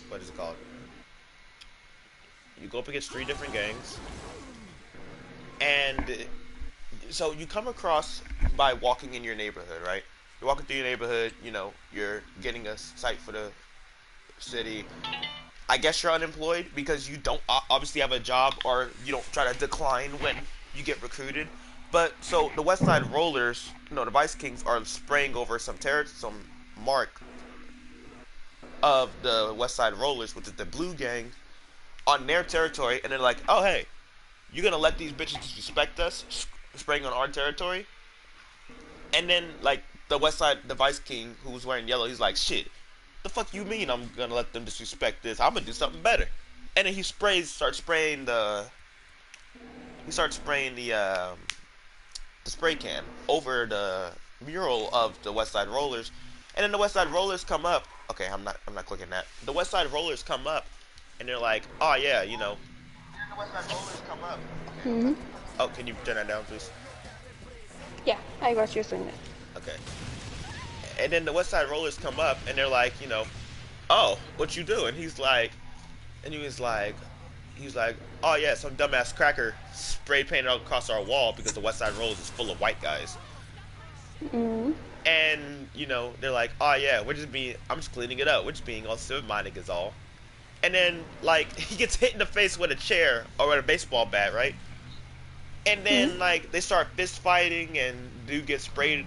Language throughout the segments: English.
what is it called? You go up against 3 different gangs, and so you come across by walking in your neighborhood, right? You're walking through your neighborhood. You know, you're getting a site for the city. I guess you're unemployed because you don't obviously have a job, or you don't try to decline when you get recruited. But so the West Side Rollers, no, the Vice Kings are spraying over some mark of the West Side Rollers, which is the Blue Gang, on their territory, and they're like, "Oh hey, you gonna let these bitches disrespect us, spraying on our territory?" And then like the Vice King, who was wearing yellow, he's like, "Shit, the fuck you mean I'm gonna let them disrespect this? I'm gonna do something better." And then he starts spraying the spray can over the mural of the West Side Rollers, and then the West Side Rollers come up. Okay, I'm not clicking that. The West Side Rollers come up, and they're like, "Oh yeah, you know." And then the West Side Rollers come up. Hmm. Oh, can you turn that down, please? Yeah, I was just doing that. Okay. And then the West Side Rollers come up, and they're like, you know, "Oh, what you doing?" And he was like, "Oh yeah, some dumbass cracker spray painted across our wall because the West Side Rollers is full of white guys." Hmm. And you know, they're like, "Oh yeah, I'm just cleaning it up. We're just being all civic-minded is all." And then like he gets hit in the face with a chair or with a baseball bat, right? And Hmm. then like they start fist fighting, and the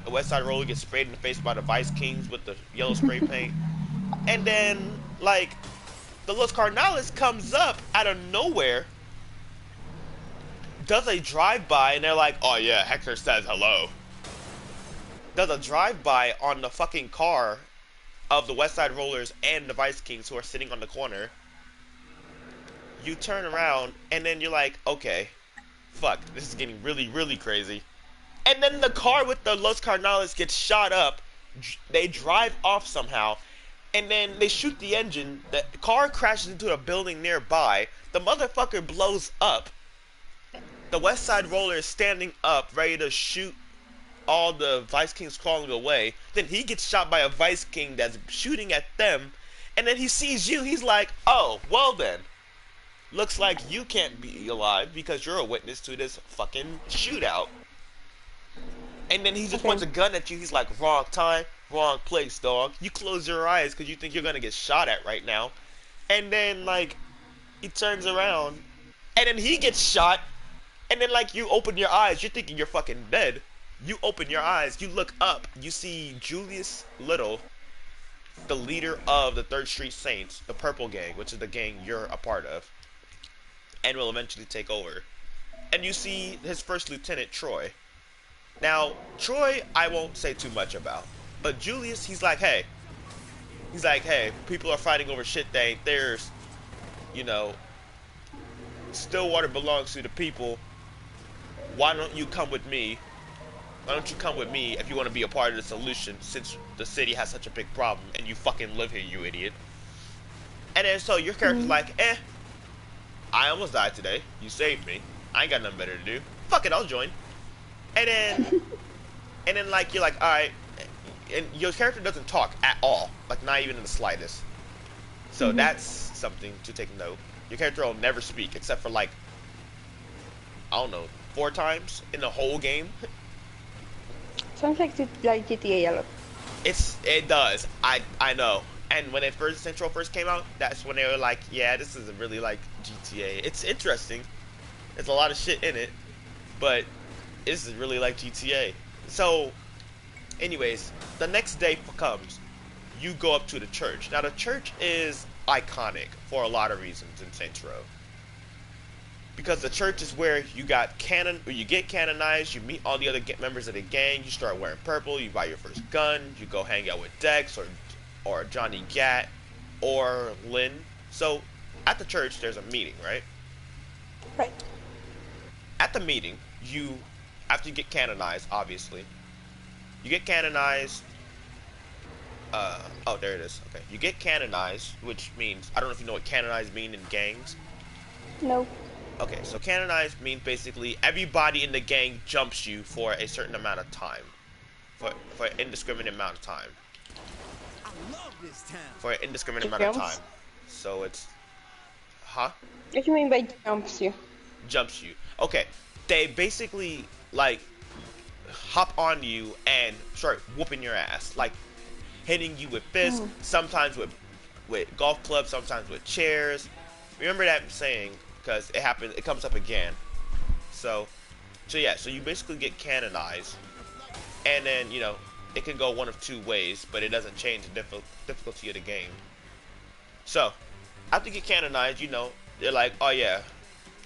West Side Roller gets sprayed in the face by the Vice Kings with the yellow spray paint. And then like the Los Carnales comes up out of nowhere, does a drive by, and they're like, "Oh yeah, Hector says hello." Does a drive by on the fucking car of the West Side Rollers and the Vice Kings who are sitting on the corner. You turn around, and then you're like, "Okay, fuck, this is getting really, really crazy." And then the car with the Los Carnales gets shot up. They drive off somehow, and then they shoot the engine. The car crashes into a building nearby. The motherfucker blows up. The West Side Roller is standing up, ready to shoot all the Vice Kings crawling away. Then he gets shot by a Vice King that's shooting at them. And then he sees you. He's like, "Oh, well then. Looks like you can't be alive because you're a witness to this fucking shootout." And then he just Okay. points a gun at you. He's like, "Wrong time, wrong place, dog." You close your eyes because you think you're gonna get shot at right now. And then like he turns around, and then he gets shot. And then like you open your eyes, you're thinking you're fucking dead. You open your eyes, you look up, you see Julius Little, the leader of the Third Street Saints, the Purple Gang, which is the gang you're a part of, and will eventually take over. And you see his first lieutenant, Troy. Now, Troy, I won't say too much about. But Julius, he's like, "Hey, people are fighting over shit that ain't theirs. You know, Stillwater belongs to the people. Why don't you come with me? Why don't you come with me if you want to be a part of the solution, since the city has such a big problem and you fucking live here, you idiot." And then so your character's Hmm. like, I almost died today. You saved me. I ain't got nothing better to do. Fuck it, I'll join. And then like you're like, "All right," and your character doesn't talk at all, like not even in the slightest. So Hmm. that's something to take note. Your character will never speak except for like, I don't know, 4 times in the whole game. Sounds like GTA a lot. It does. I know. And when Central first came out, that's when they were like, "Yeah, this is really like GTA. It's interesting. There's a lot of shit in it, but this is really like GTA." So, anyways, the next day comes. You go up to the church. Now, the church is iconic for a lot of reasons in Saints Row, because the church is where you get canonized, you meet all the other members of the gang, you start wearing purple, you buy your first gun, you go hang out with Dex or Johnny Gat or Lynn. So at the church there's a meeting, right? Right. At the meeting, after you get canonized, obviously, you get canonized. Oh, there it is. Okay, you get canonized, which means, I don't know if you know what canonized mean in gangs. No. Okay, so canonized means basically everybody in the gang jumps you for a certain amount of time. For an indiscriminate amount of time. I love this town. For an indiscriminate amount of time. Jumps. So it's, huh? What do you mean by jumps you? Jumps you. Okay. They basically like hop on you and start whooping your ass, like hitting you with fists, Hmm. sometimes with golf clubs, sometimes with chairs. Remember that saying because it happens. It comes up again. So, so yeah. So you basically get canonized, and then it can go one of two ways, but it doesn't change the difficulty of the game. So after you get canonized, they're like, oh yeah,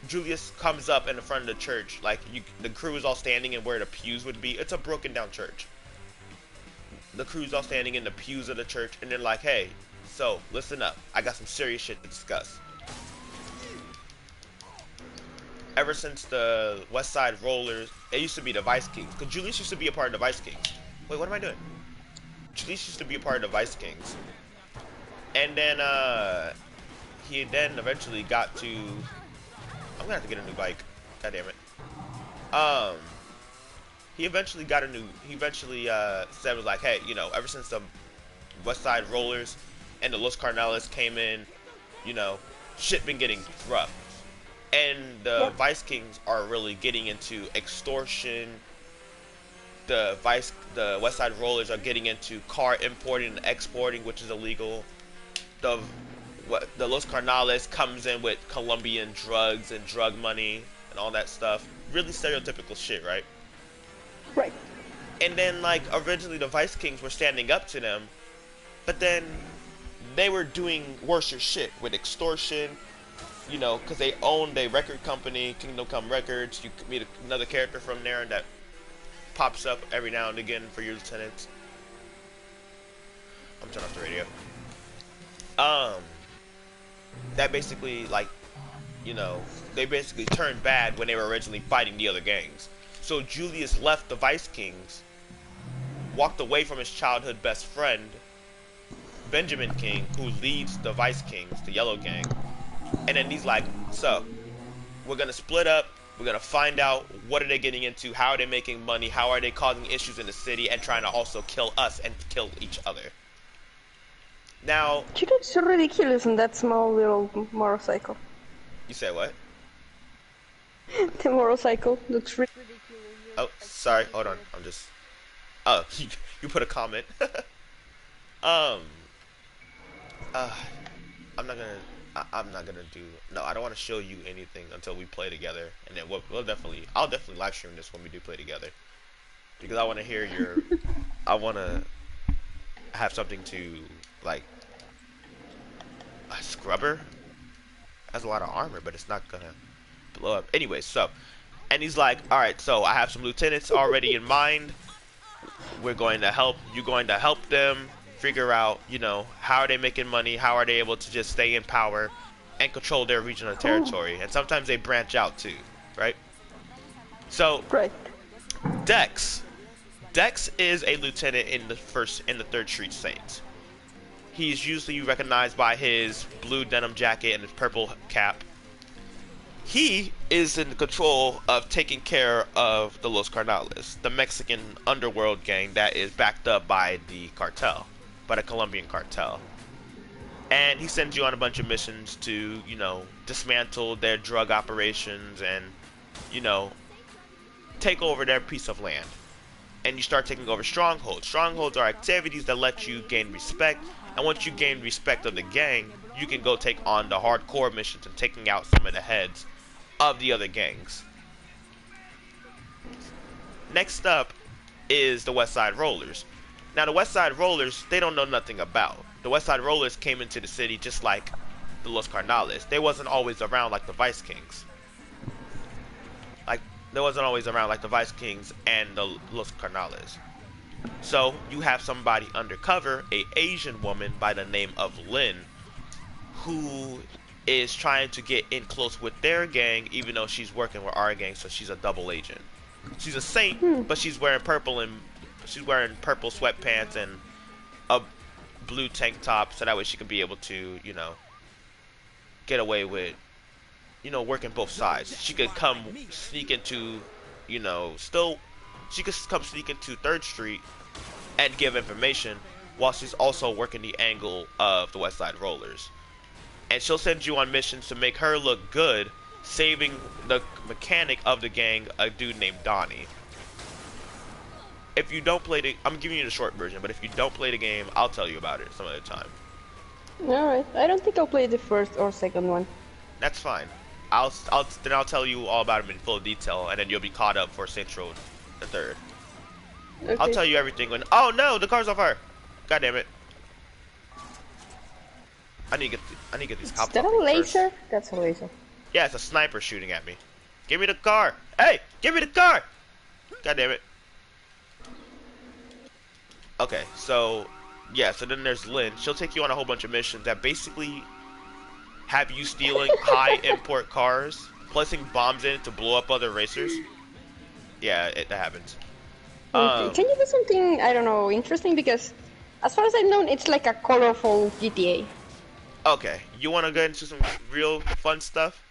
Julius comes up in the front of the church, like the crew is all standing in where the pews would be. It's a broken down church. The crew's all standing in the pews of the church, and they're like, hey, so listen up. I got some serious shit to discuss. Ever since the West Side Rollers, it used to be the Vice Kings. Because Julius used to be a part of the Vice Kings. Wait, what am I doing? Julius used to be a part of the Vice Kings. And then, he then eventually got to... I'm gonna have to get a new bike. God damn it. He eventually got a new... He eventually, said, was like, hey, ever since the West Side Rollers and the Los Carnales came in, shit been getting rough. And the Yep. Vice Kings are really getting into extortion. The West Side Rollers are getting into car importing and exporting, which is illegal. The the Los Carnales comes in with Colombian drugs and drug money and all that stuff. Really stereotypical shit, right? Right. And then like originally the Vice Kings were standing up to them, but then they were doing worse shit with extortion, because they owned a record company, Kingdom Come Records. You meet another character from there that pops up every now and again for your lieutenants. I'm turning off the radio. Um, that basically, like, they basically turned bad when they were originally fighting the other gangs. So Julius left the Vice Kings, walked away from his childhood best friend, Benjamin King, who leads the Vice Kings, the Yellow Gang. And then he's like, so, we're going to split up. We're going to find out what are they getting into, how are they making money, how are they causing issues in the city, and trying to also kill us and kill each other. Now, She looks ridiculous in that small little motorcycle. you say what? The motorcycle looks ridiculous. Oh, sorry, hold on. I'm just... Oh, you put a comment. um, uh, I'm not gonna... I'm not gonna do... No, I don't want to show you anything until we play together. And then we'll definitely... I'll definitely live stream this when we do play together. Because I want to hear your... I want to have something to, like... A scrubber? Has a lot of armor, but it's not gonna blow up. Anyway, so... And he's like, alright, so I have some lieutenants already in mind. We're going to help... You're going to help them figure out, how are they making money, how are they able to just stay in power and control their regional territory. And sometimes they branch out too, right? So, Right. Dex. Dex is a lieutenant in the 3rd Street Saints. He's usually recognized by his blue denim jacket and his purple cap. He is in control of taking care of the Los Carnales, the Mexican underworld gang that is backed up by the cartel, by the Colombian cartel. And he sends you on a bunch of missions to, dismantle their drug operations and, take over their piece of land. And you start taking over strongholds. Strongholds are activities that let you gain respect. And once you gain respect of the gang, you can go take on the hardcore missions and taking out some of the heads of the other gangs. Next up is the West Side Rollers. Now the West Side Rollers, they don't know nothing about. The West Side Rollers came into the city just like the Los Carnales. They wasn't always around like the Vice Kings. They wasn't always around like the Vice Kings and the Los Carnales. So you have somebody undercover, a Asian woman by the name of Lynn, who is trying to get in close with their gang, even though she's working with our gang, so she's a double agent. She's a saint, but she's wearing purple sweatpants and a blue tank top, so that way she can be able to, get away with, working both sides. She could come sneak into, she could come sneak into 3rd Street and give information while she's also working the angle of the West Side Rollers. and she'll send you on missions to make her look good, saving the mechanic of the gang, a dude named Donnie. If you don't play the, I'm giving you the short version, but if you don't play the game, I'll tell you about it some other time. Alright, I don't think I'll play the first or second one. That's fine. I'll tell you all about them in full detail, and then you'll be caught up for Saints Row the third. Okay. I'll tell you everything when. Oh no, the car's on fire! God damn it! I need to get these cops. Is that a laser? That's a laser. Yeah, it's a sniper shooting at me. Give me the car! Hey, give me the car! God damn it! Okay, so yeah, so then there's Lynn. She'll take you on a whole bunch of missions that basically have you stealing high import cars, placing bombs in it to blow up other racers. Yeah, that happens. Okay. Can you do something, I don't know, interesting? Because as far as I've known, it's like a colorful GTA. Okay, you want to get into some real fun stuff?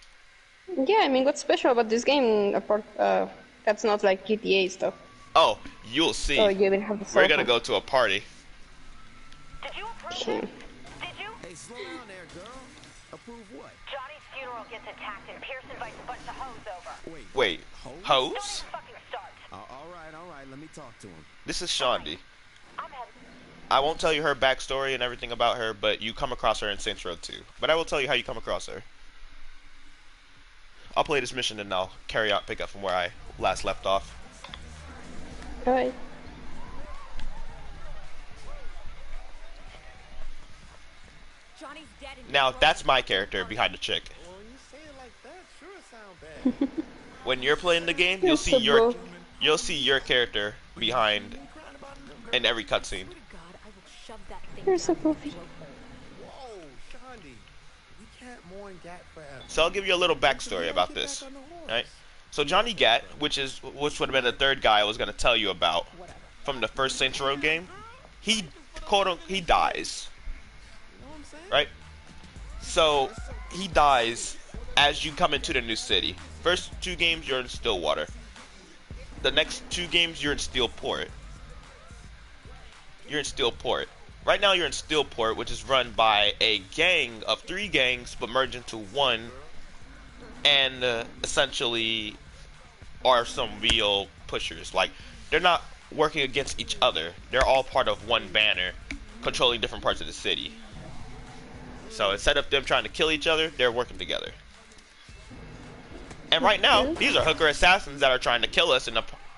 Yeah, I mean, what's special about this game apart that's not like GTA stuff? Oh, you'll see. Oh, you even have the We're gonna go to a party. Did you approve Okay. this? Did you? Hey, slow down there, girl. Approve what? Johnny's funeral gets attacked and Pierce invites a bunch of hoes over. Wait, Don't hoes? even fucking start. All right. Let me talk to him. This is Shaundi. I'm headed. I won't tell you her backstory and everything about her, but you come across her in Saints Row 2. But I will tell you how you come across her. I'll play this mission and I'll pick up from where I last left off. Alright. Johnny's dead and Now, that's my character behind the chick. Well, when you say it like that, sure sound bad. When you're playing the game, You're so broke. you'll see your character behind in every cutscene. God, I will shove that thing. You're so goofy. Whoa, Shondi. We can't mourn Gat forever. So I'll give you a little backstory about this. Right? So Johnny Gat, which would have been the third guy I was gonna tell you about from the first Saints Row game, he dies. Right? So he dies as you come into the new city. First 2 games you're in Stillwater. The next 2 games you're in Steelport. Right now you're in Steelport, which is run by a gang of 3 gangs but merged into one, and essentially are some real pushers. Like, they're not working against each other. They're all part of one banner, controlling different parts of the city. So instead of them trying to kill each other, they're working together. And right now, these are hooker assassins that are trying to kill us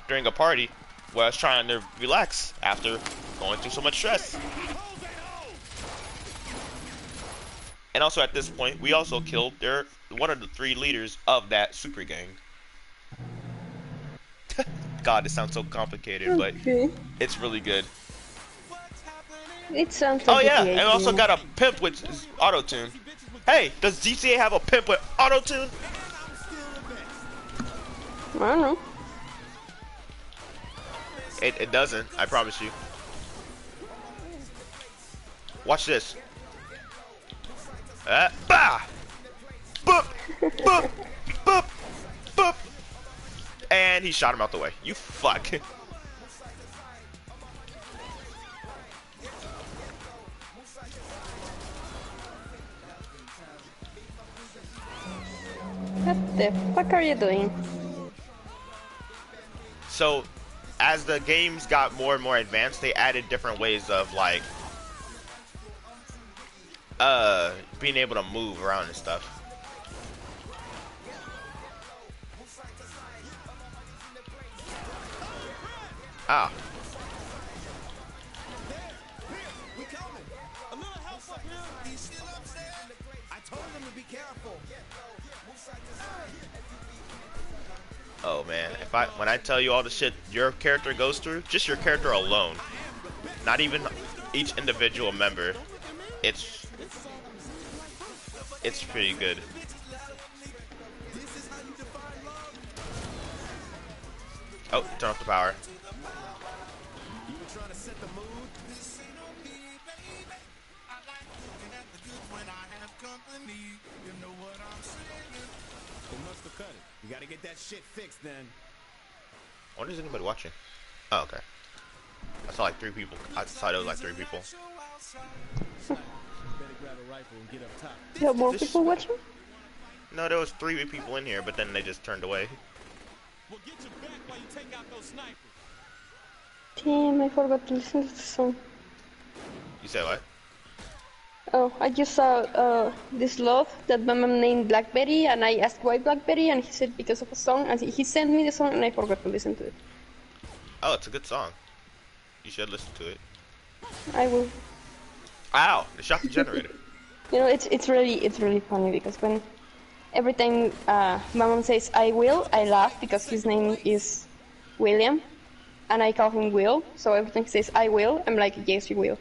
during a party where I was trying to relax after going through so much stress. And also at this point, we also killed one of the 3 leaders of that super gang. God, it sounds so complicated, but it's really good. It sounds like Oh yeah, GTA and we also game. got a pimp with auto-tune. Hey, does GTA have a pimp with auto-tune? I don't know. It doesn't, I promise you. Watch this. Bah! Boop! Boop! Boop! Boop! And he shot him out the way. You fuck. What the fuck are you doing? So, as the games got more and more advanced, they added different ways of, like, being able to move around and stuff. Ah. Oh man, when I tell you all the shit your character goes through, just your character alone, not even each individual member, it's pretty good. Oh, turn off the power. You gotta get that shit fixed then. I wonder if there's anybody watching. Oh, okay. I saw like 3 people. I saw there was like 3 people. Better grab a rifle and get up top. You have more This- people watching? No, there was 3 people in here, but then they just turned away. Well, get your back while you take out those snipers. Damn, I forgot to listen to the song. You said what? Oh, I just saw this love that my mom named Blackberry, and I asked why Blackberry, and he said because of a song, and he sent me the song, and I forgot to listen to it. Oh, it's a good song. You should listen to it. I will. Ow! They shot the generator. You know, it's really funny because when every time my mom says I will, I laugh because his name is William, and I call him Will. So every time he says I will, I'm like, yes, you will.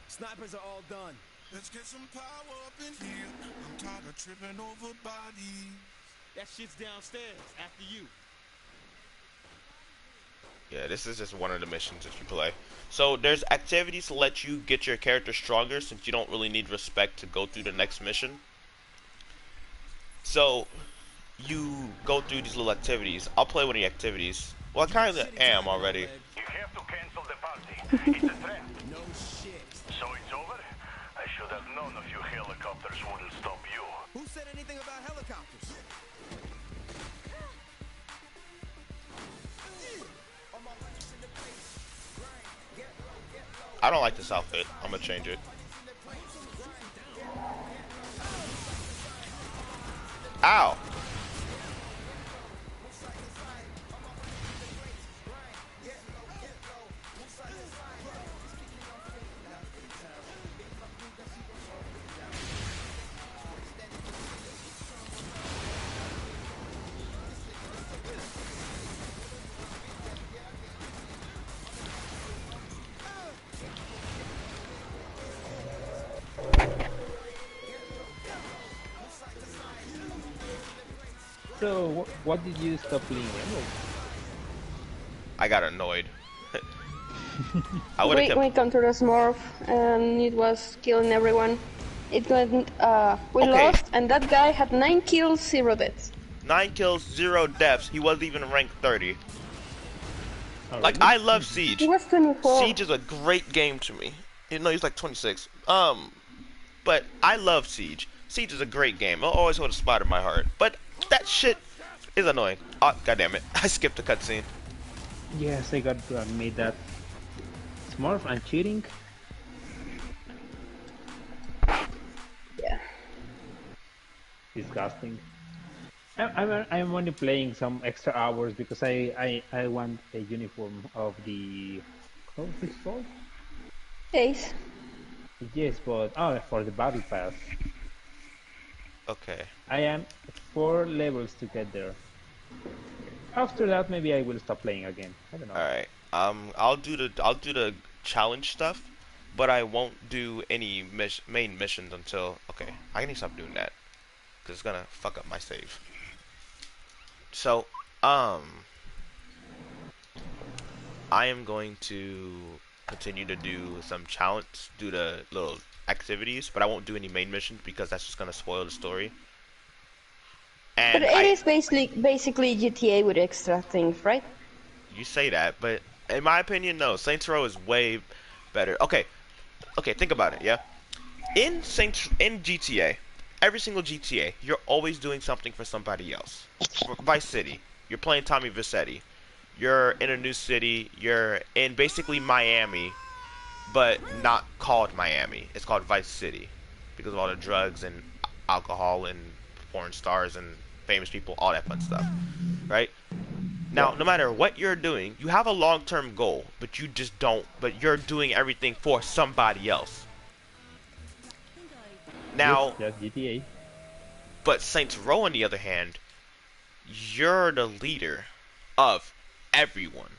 Snipers are all done. Let's get some power up in here. I'm tired of tripping over bodies. That shit's downstairs after you. Yeah, this is just one of the missions that you play. So there's activities to let you get your character stronger, since you don't really need respect to go through the next mission. So you go through these little activities. I'll play one of the activities. Well, I kind of am already. You have to cancel the party. It's a trap. No shit. So it's over? I should have known a few helicopters wouldn't stop you. Who said anything about helicopters? I don't like this outfit. I'm gonna change it. Ow! So, what did you stop playing Emerald? I got annoyed. I would We have kept. come to the Smurf, and it was killing everyone. It went, we Okay. lost, and that guy had 9 kills, 0 deaths. 9 kills, 0 deaths. He wasn't even ranked 30. Oh, Like, really? I love Siege. He was 24. Siege is a great game to me. You know, he's like 26. But I love Siege. Siege is a great game. I'll always hold a spot in my heart. But that shit is annoying. Oh, goddammit. I skipped the cutscene. Yes, I got to admit that. Smurf and cheating. Yeah. Disgusting. I'm only playing some extra hours because I want a uniform of the how is it called? Ace. Yes, but for the battle pass. Okay. I am 4 levels to get there. After that, maybe I will stop playing again. I don't know. Alright. I'll do the challenge stuff, but I won't do any main missions until. Okay, I need to stop doing that, cause it's gonna fuck up my save. So, I am going to continue to do some challenge, do the little activities, but I won't do any main missions because that's just gonna spoil the story. And But it is basically GTA with extra things, right? You say that, but in my opinion, no. Saints Row is way better. Okay, think about it. Yeah, in GTA, every single GTA, you're always doing something for somebody else. For Vice City, you're playing Tommy Vercetti. You're in a new city. You're in basically Miami, but not called Miami. It's called Vice City because of all the drugs and alcohol and porn stars and famous people, all that fun stuff, right? Now, no matter what you're doing, you have a long-term goal, but you just don't. But you're doing everything for somebody else. Now, Yes, just GTA. but Saints Row, on the other hand, you're the leader of everyone,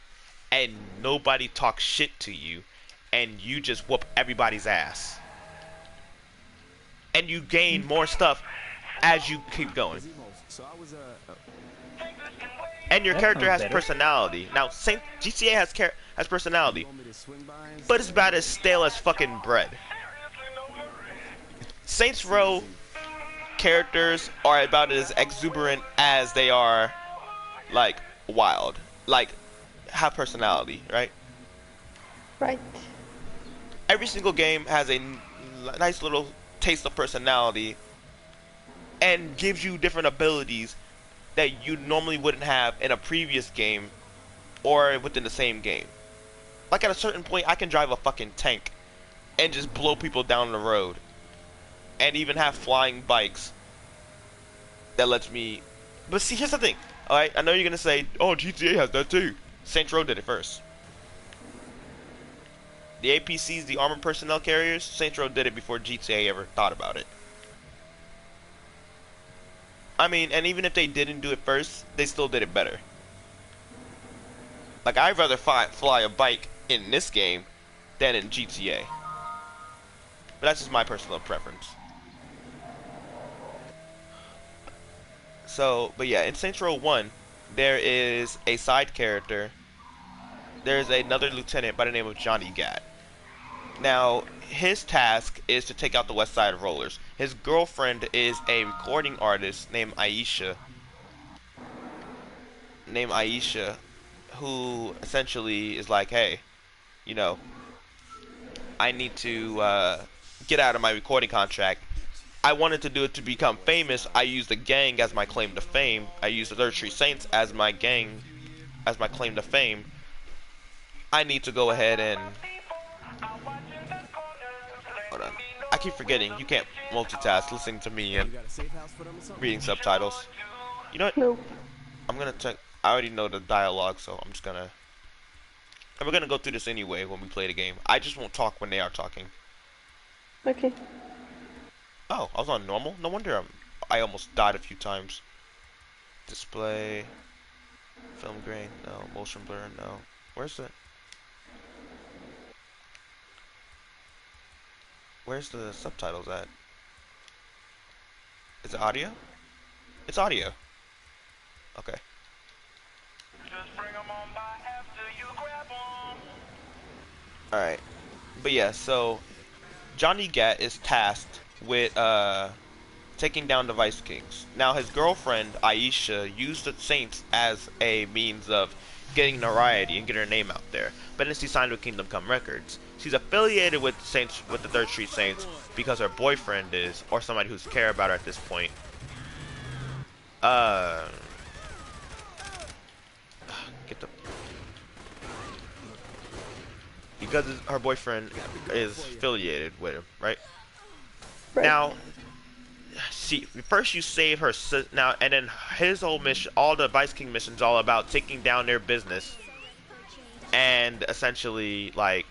and nobody talks shit to you, and you just whoop everybody's ass, and you gain more stuff as you keep going. So I was And your That character sounds has better. personality. Now, GTA has personality, want me to swing by and but it's about as stale as fucking bread. Saints Row characters are about as exuberant as they are, like, wild. Like, have personality, right? Right. Every single game has a nice little taste of personality and gives you different abilities that you normally wouldn't have in a previous game or within the same game. Like, at a certain point, I can drive a fucking tank and just blow people down the road. And even have flying bikes that lets me... But see, here's the thing. Alright, I know you're gonna say, oh, GTA has that too. Saints Row did it first. The APCs, the armored personnel carriers, Saints Row did it before GTA ever thought about it. I mean, and even if they didn't do it first, they still did it better. Like, I'd rather fly a bike in this game than in GTA. But that's just my personal preference. So, but yeah, in Saints Row 1, there is a side character. There's another lieutenant by the name of Johnny Gat. Now, his task is to take out the West Side Rollers. His girlfriend is a recording artist named Aisha. Who essentially is like, hey, you know, I need to get out of my recording contract. I wanted to do it to become famous. I used the gang as my claim to fame. I used the Third Street Saints as my gang, as my claim to fame. I need to go ahead and... Hold on. I keep forgetting. You can't multitask listening to me and reading subtitles. You know what? Nope. I'm gonna check. I already know the dialogue, so I'm just gonna... And we're gonna go through this anyway when we play the game. I just won't talk when they are talking. Okay. Oh, I was on normal? No wonder I almost died a few times. Display. Film grain, no. Motion blur, no. Where's the subtitles at? Is it audio? It's audio. Okay. Alright. But yeah, so Johnny Gat is tasked with taking down the Vice Kings. Now his girlfriend Aisha used the Saints as a means of getting notoriety and getting her name out there. But then she signed with Kingdom Come Records. She's affiliated with Saints, with the Third Street Saints, because her boyfriend is, or somebody who's care about her at this point. Because her boyfriend is affiliated with him, right? Now, first you save her now, and then his whole mission, all the Vice King missions, all about taking down their business, and essentially like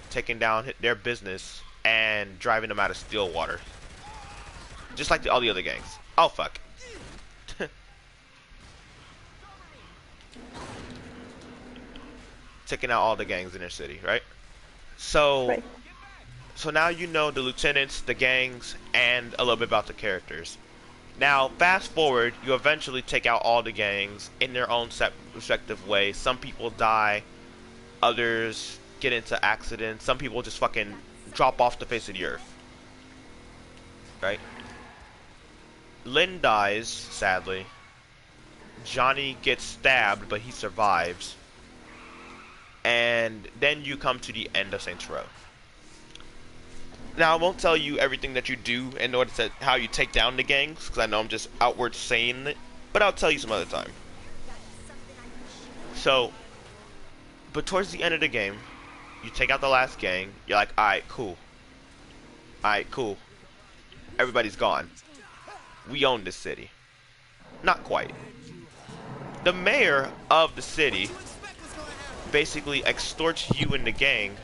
taking down their business and driving them out of Stillwater, just like all the other gangs. Oh fuck. Taking out all the gangs in their city, right? So, so now you know the lieutenants, the gangs, and a little bit about the characters. Now, fast forward, you eventually take out all the gangs in their own respective way. Some people die, others get into accidents, some people just fucking drop off the face of the earth. Right? Lynn dies, sadly. Johnny gets stabbed, but he survives. And then you come to the end of Saints Row. Now, I won't tell you everything that you do in order to how you take down the gangs, because I know I'm just outward saying it, but I'll tell you some other time. So, but towards the end of the game, you take out the last gang, you're like, alright, cool. Alright, cool. Everybody's gone. We own this city. Not quite. The mayor of the city basically extorts you and the gang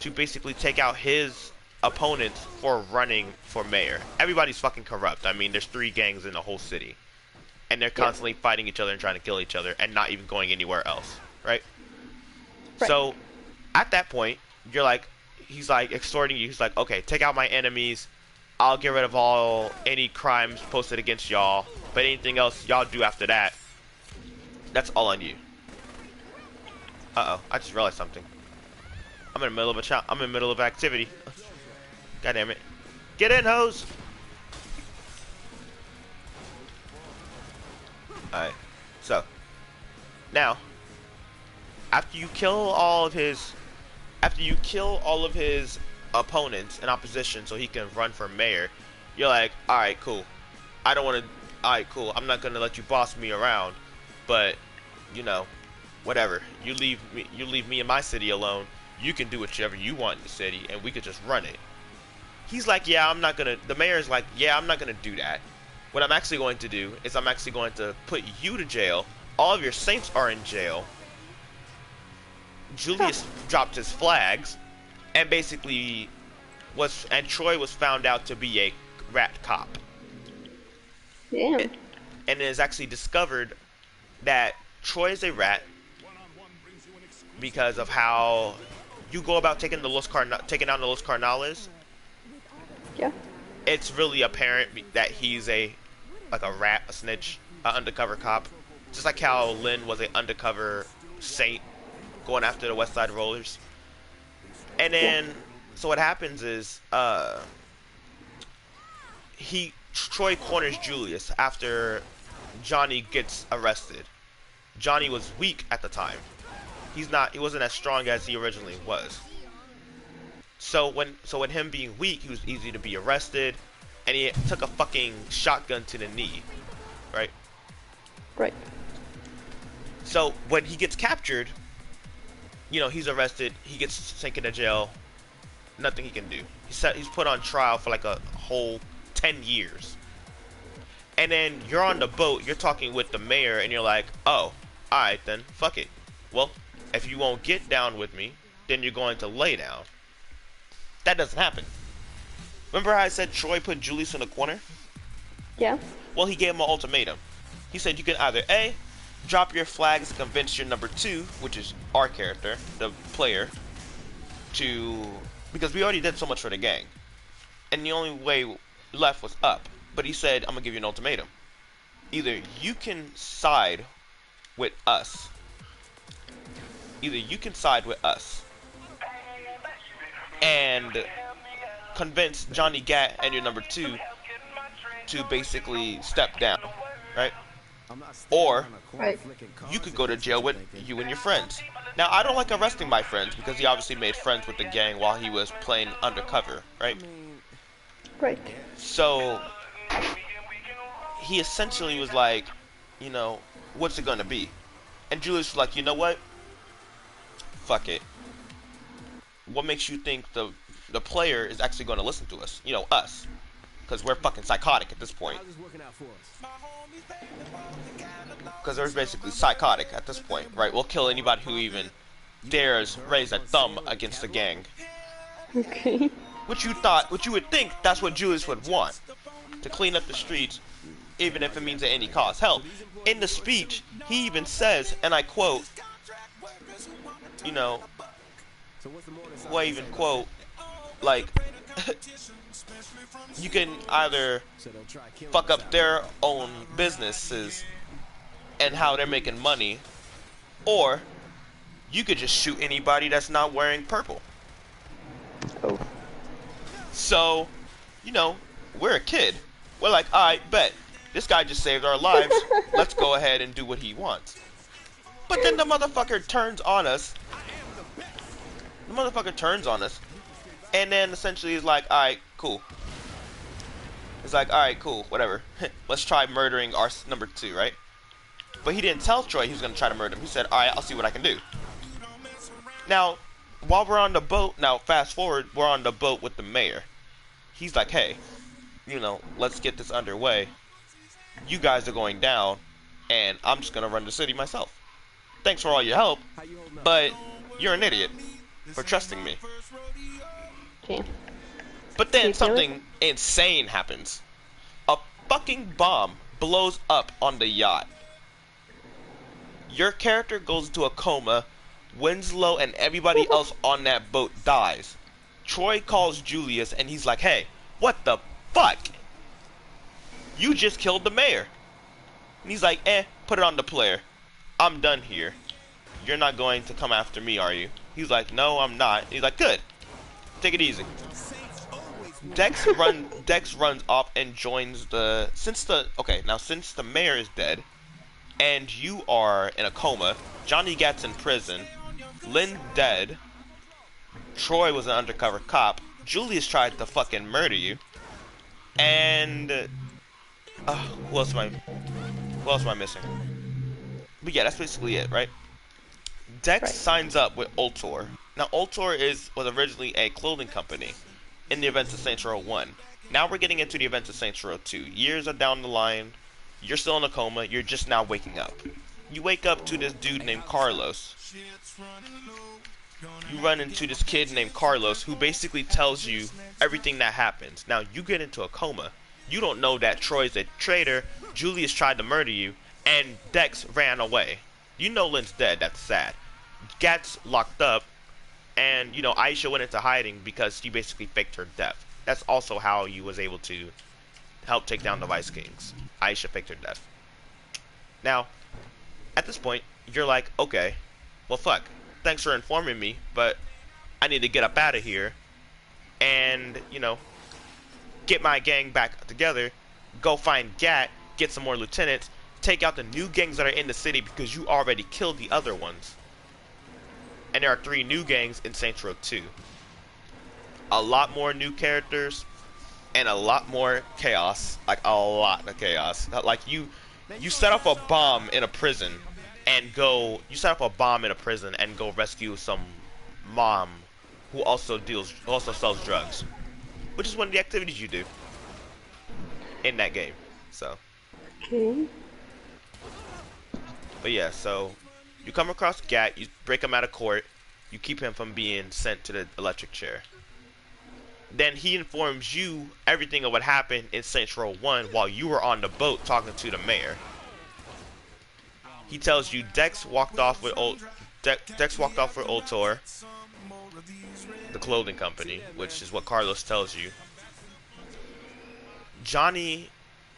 to basically take out his opponents for running for mayor. Everybody's fucking corrupt. I mean, there's 3 gangs in the whole city, and they're constantly fighting each other and trying to kill each other and not even going anywhere else, right? So at that point, you're like, he's like extorting you. He's like, okay, take out my enemies, I'll get rid of any crimes posted against y'all, but anything else y'all do after that, that's all on you. Uh-oh, I just realized something. I'm in the middle of activity. God damn it. Get in, hoes! Alright. So. Now. After you kill all of his opponents and opposition so he can run for mayor, you're like, alright, cool. I don't want to, alright, cool. I'm not going to let you boss me around, but, you know, whatever. You leave me in my city alone. You can do whatever you want in the city, and we could just run it. He's like, yeah, I'm not going to, the mayor's like, yeah, I'm not going to do that. What I'm actually going to do is I'm actually going to put you to jail. All of your saints are in jail. Julius dropped his flags, and basically Troy was found out to be a rat cop. Damn. And it is actually discovered that Troy is a rat because of how you go about taking down the Los Carnales. Yeah. It's really apparent that he's a rat, a snitch, an undercover cop, just like how Lynn was an undercover saint going after the West Side Rollers. And then, so what happens is, Troy corners Julius after Johnny gets arrested. Johnny was weak at the time. He wasn't as strong as he originally was. So when him being weak, he was easy to be arrested, and he took a fucking shotgun to the knee, right? Right. So when he gets captured, you know, he's arrested, he gets taken to jail, nothing he can do. He's put on trial for like a whole 10 years. And then you're on the boat, you're talking with the mayor, and you're like, oh, alright then, fuck it. Well, if you won't get down with me, then you're going to lay down. That doesn't happen. Remember how I said Troy put Julius in a corner? Yeah. Well, he gave him an ultimatum. He said you can either A, drop your flags to convince your number 2, which is our character, the player, because we already did so much for the gang. And the only way left was up. But he said, I'm going to give you an ultimatum. Either you can side with us. And convince Johnny Gat and your number 2 to basically step down, right? Or you could go to jail with you and your friends. Now, I don't like arresting my friends because he obviously made friends with the gang while he was playing undercover, right? Right. So he essentially was like, you know, what's it gonna be? And Julius was like, you know what? Fuck it. What makes you think the player is actually going to listen to us? You know, us. Because we're fucking psychotic at this point. Because they're basically psychotic at this point, right? We'll kill anybody who even dares raise a thumb against the gang. Okay. Which you would think that's what Julius would want. To clean up the streets, even if it means at any cost. Hell, in the speech, he even says, and I quote, you know, well, even quote, like, you can either fuck up their own businesses and how they're making money, or you could just shoot anybody that's not wearing purple. Oh. So, you know, we're a kid. We're like, alright, bet. This guy just saved our lives. Let's go ahead and do what he wants. But then the motherfucker turns on us. And then essentially is like, alright, cool. It's like, alright, cool, whatever. Let's try murdering our number 2, right? But he didn't tell Troy he was going to try to murder him. He said, alright, I'll see what I can do. Now, while we're on the boat, now fast forward, we're on the boat with the mayor. He's like, hey, you know, let's get this underway. You guys are going down, and I'm just going to run the city myself. Thanks for all your help, but you're an idiot for trusting me. Okay. But then something insane happens. A fucking bomb blows up on the yacht. Your character goes into a coma. Winslow and everybody else on that boat dies. Troy calls Julius and he's like, hey, what the fuck? You just killed the mayor. And he's like, put it on the player. I'm done here. You're not going to come after me, are you? He's like, no, I'm not. He's like, good. Take it easy. Dex runs off and joins since the mayor is dead and you are in a coma, Johnny Gat's in prison, Lynn dead, Troy was an undercover cop, Julius tried to fucking murder you, and who else am I missing? But yeah, that's basically it, right? Dex Right. signs up with Ultor. Now Ultor was originally a clothing company in the events of Saints Row 1. Now we're getting into the events of Saints Row 2. Years are down the line, you're still in a coma, you're just now waking up. You wake up to this dude named Carlos. You run into this kid named Carlos who basically tells you everything that happens. Now you get into a coma. You don't know that Troy's a traitor, Julius tried to murder you, and Dex ran away. You know Lynn's dead, that's sad. Gat's locked up, and Aisha went into hiding because she basically faked her death. That's also how you was able to help take down the Vice Kings. Aisha faked her death. Now, at this point, you're like, okay, well fuck, thanks for informing me, but I need to get up out of here and, get my gang back together, go find Gat, get some more lieutenants, take out the new gangs that are in the city because you already killed the other ones. And there are 3 new gangs in Saints Row 2. A lot more new characters and a lot more chaos, like a lot of chaos. Like you set up a bomb in a prison and go rescue some mom who also sells drugs, which is one of the activities you do in that game. So, Okay. but yeah, so you come across Gat, you break him out of court, you keep him from being sent to the electric chair. Then he informs you everything of what happened in Saints Row 1 while you were on the boat talking to the mayor. He tells you Dex walked off with Ultor, the clothing company, which is what Carlos tells you. Johnny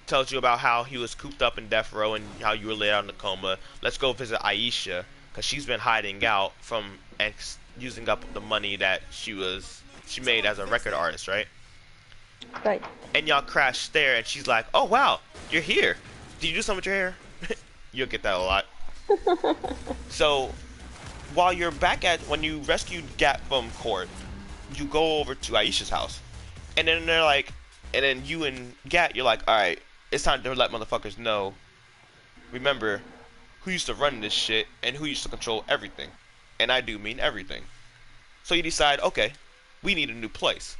tells you about how he was cooped up in death row and how you were laid out in a coma. Let's go visit Aisha because she's been hiding out from and using up the money that she made as a record artist, right? Right. And y'all crash there, and she's like, "Oh wow, you're here. Did you do something with your hair?" You'll get that a lot. So, while you're when you rescued Gat from court, you go over to Aisha's house, and then and then you and Gat, you're like, "All right, it's time to let motherfuckers know. Remember, who used to run this shit and who used to control everything, and I do mean everything." So you decide, okay, we need a new place.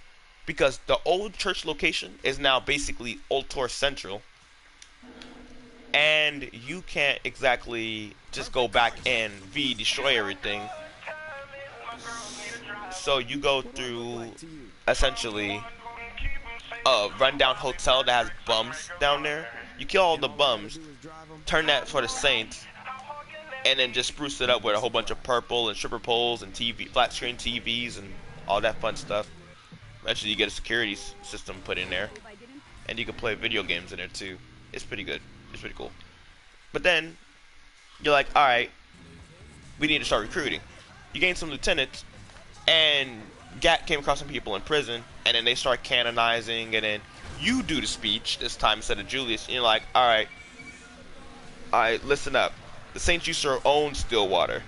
Because the old church location is now basically Ultor Central. And you can't exactly just go back and destroy everything. So you go through, essentially, a rundown hotel that has bums down there. You kill all the bums, turn that for the Saints, and then just spruce it up with a whole bunch of purple and stripper poles and flat screen TVs and all that fun stuff. Eventually you get a security system put in there, and you can play video games in there too. It's pretty good. It's pretty cool. But then you're like, alright, we need to start recruiting. You gain some lieutenants, and Gat came across some people in prison, and then they start canonizing, and then you do the speech this time instead of Julius, and you're like, alright, listen up. The Saints used to own Stillwater,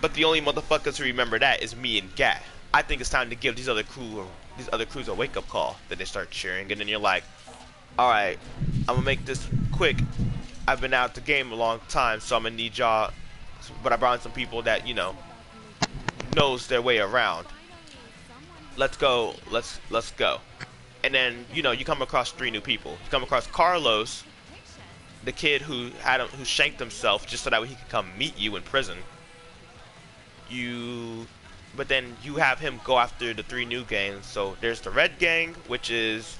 but the only motherfuckers who remember that is me and Gat. I think it's time to give these other crews a wake-up call. Then they start cheering, and then you're like, alright, I'm gonna make this quick. I've been out the game a long time, so I'm gonna need y'all, but I brought in some people that, knows their way around. Let's go. And then, you come across 3 new people. You come across Carlos, the kid who shanked himself just so that he could come meet you in prison. But then you have him go after the 3 new gangs. So there's the Red Gang, which is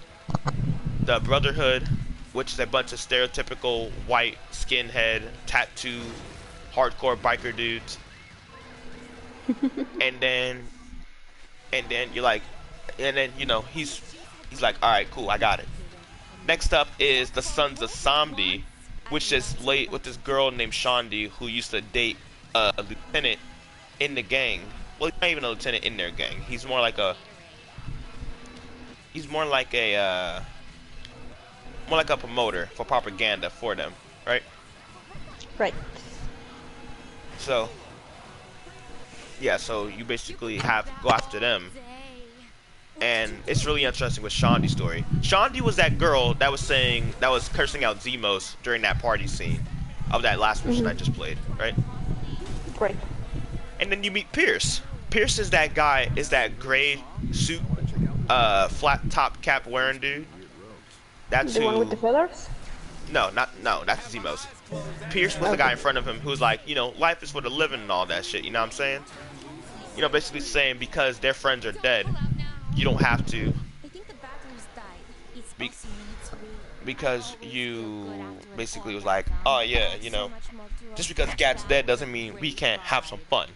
the Brotherhood, which is a bunch of stereotypical white skinhead, tattoo, hardcore biker dudes. and then you're like, he's like, all right, cool, I got it. Next up is the Sons of Samdi, which is late with this girl named Shandi who used to date a lieutenant in the gang. Well, he's not even a lieutenant in their gang. He's more like he's more like a promoter for propaganda for them, right? Right. So yeah, so you basically have go after them. And it's really interesting with Shandi's story. Shandi was that girl that was cursing out Zemos during that party scene of that last mission I just played, right? Right. And then you meet Pierce. Pierce is that guy, is that gray suit, flat top cap wearing dude. That's The one with the who. feathers? No, that's Zemos. Pierce was the guy in front of him who was like, life is for the living and all that shit. You know what I'm saying? Basically saying because their friends are dead, you don't have to. Be, because you basically was like, oh yeah, just because Gat's dead doesn't mean we can't have some fun.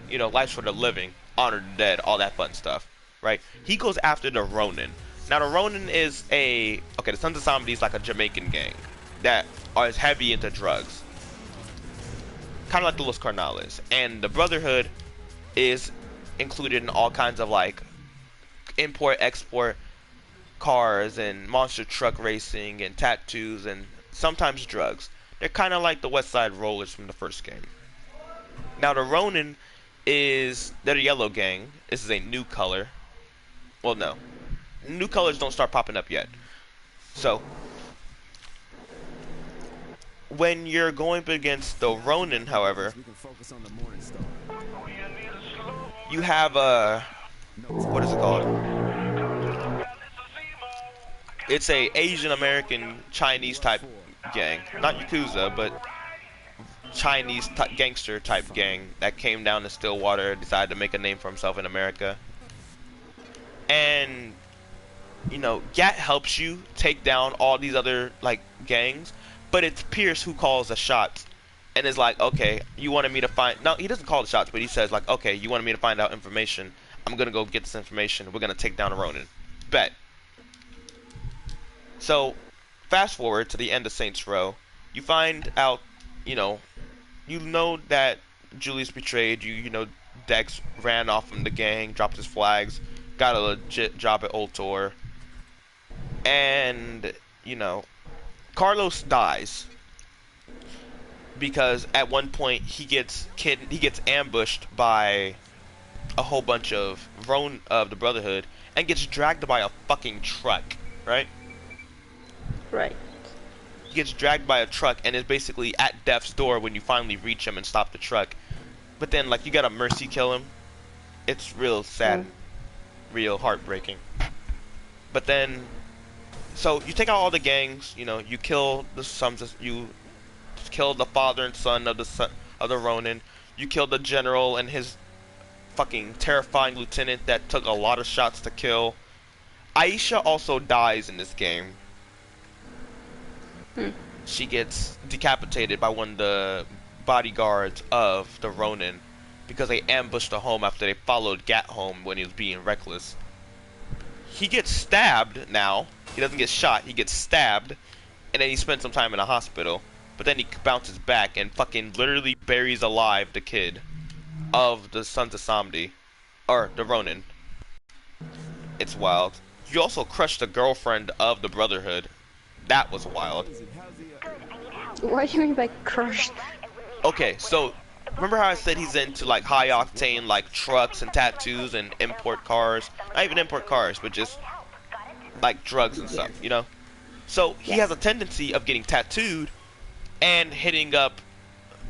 Life's for the living, honor the dead, all that fun stuff, right? He goes after the Ronin. Now the Ronin is the Sons of Samedi is like a Jamaican gang that is heavy into drugs, kind of like the Los Carnales, and the Brotherhood is included in all kinds of like import export cars and monster truck racing and tattoos and sometimes drugs. They're kind of like the West Side Rollers from the first game. Now the Ronin they're the yellow gang. This is a new color. Well, no, new colors don't start popping up yet. So when you're going up against the Ronin, however, you have what is it called? It's a Asian American Chinese type gang, not Yakuza, but Chinese gangster type gang that came down to Stillwater, decided to make a name for himself in America. And Gat helps you take down all these other like gangs, but it's Pierce who calls the shots and is like, okay, you wanted me to find. No, he doesn't call the shots, but he says like, okay, you wanted me to find out information. I'm gonna go get this information. We're gonna take down a Ronin. Bet. So, fast forward to the end of Saints Row, you find out, you know that Julius betrayed you. Dex ran off from the gang, dropped his flags, got a legit job at Ultor, and Carlos dies because at one point he gets ambushed by a whole bunch of the Brotherhood and gets dragged by a fucking truck, right? Right. He gets dragged by a truck and is basically at death's door when you finally reach him and stop the truck. But then, like, you gotta mercy kill him. It's real sad, real heartbreaking. But then, so you take out all the gangs. You kill the sons. You kill the father and son of the Ronin. You kill the general and his fucking terrifying lieutenant that took a lot of shots to kill. Aisha also dies in this game. She gets decapitated by one of the bodyguards of the Ronin because they ambushed the home after they followed Gat home when he was being reckless. He gets stabbed now. He doesn't get shot, he gets stabbed, and then he spends some time in a hospital. But then he bounces back and fucking literally buries alive the kid of the Sons of Samedi, or the Ronin. It's wild. You also crushed the girlfriend of the Brotherhood. That was wild. What do you mean by crushed? Okay, so remember how I said he's into like high octane like trucks and tattoos and import cars? Not even import cars, but just like drugs and stuff, So he has a tendency of getting tattooed and hitting up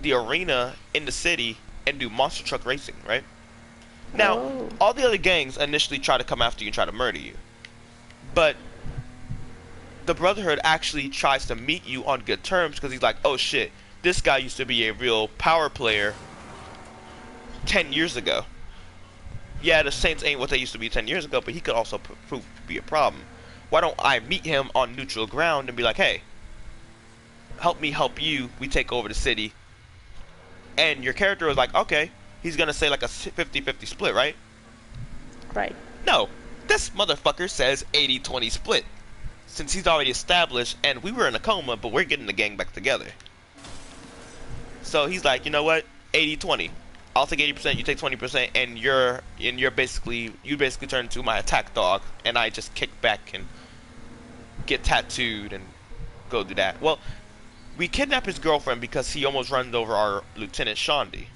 the arena in the city and do monster truck racing, right? Now, all the other gangs initially try to come after you and try to murder you. But the Brotherhood actually tries to meet you on good terms because he's like, oh shit, this guy used to be a real power player 10 years ago. Yeah, the Saints ain't what they used to be 10 years ago, but he could also prove to be a problem. Why don't I meet him on neutral ground and be like, hey, help me help you, we take over the city. And your character was like, okay, he's gonna say like a 50-50 split, right? Right. No, this motherfucker says 80-20 split. Since he's already established, and we were in a coma, but we're getting the gang back together. So he's like, you know what? 80-20. I'll take 80%, you take 20%, and you basically turn into my attack dog, and I just kick back and get tattooed and go do that. Well, we kidnap his girlfriend because he almost runs over our Lieutenant Shondi.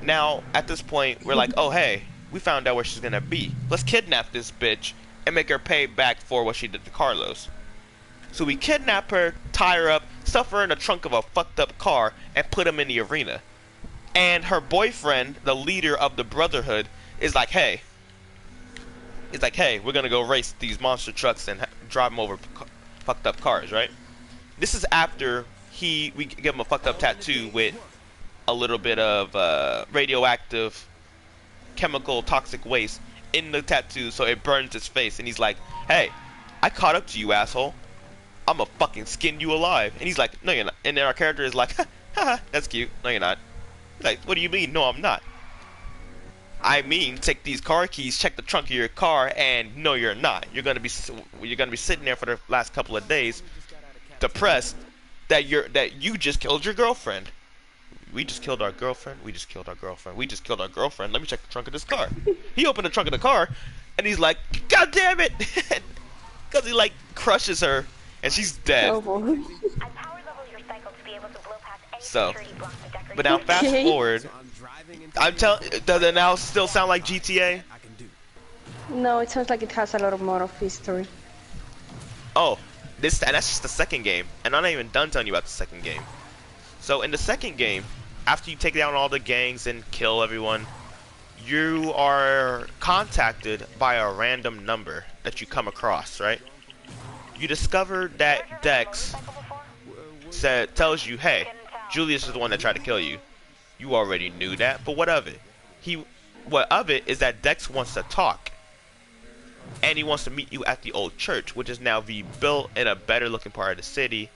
Now, at this point, we're like, oh hey, we found out where she's gonna be. Let's kidnap this bitch and make her pay back for what she did to Carlos. So we kidnap her, tie her up, stuff her in the trunk of a fucked up car, and put him in the arena. And her boyfriend, the leader of the Brotherhood, is like, hey, we're gonna go race these monster trucks and drive them over fucked up cars, right? This is after we give him a fucked up tattoo with a little bit of radioactive chemical toxic waste in the tattoo, so it burns his face, and he's like, hey, I caught up to you, asshole. I'ma fucking skin you alive. And he's like, no you're not. And then our character is like, haha, that's cute. No you're not. He's like, what do you mean? No, I'm not. I mean, take these car keys, check the trunk of your car, and no you're not. You're gonna be sitting there for the last couple of days, depressed that you just killed your girlfriend. We just killed our girlfriend. We just killed our girlfriend. We just killed our girlfriend. Let me check the trunk of this car. He opened the trunk of the car, and he's like, God damn it! Because he like crushes her, and she's dead. Oh boy. I power level your cycle to be able to blow past any So, security blocks and decorations. but now fast Okay. forward. I'm telling. Does it now still sound like GTA? No, it sounds like it has a lot more of history. Oh, and that's just the second game, and I'm not even done telling you about the second game. So in the second game, after you take down all the gangs and kill everyone, you are contacted by a random number that you come across, right? You discover that Dex tells you, hey, Julius is the one that tried to kill you. You already knew that, but what of it? What of it is that Dex wants to talk. And he wants to meet you at the old church, which is now rebuilt in a better looking part of the city.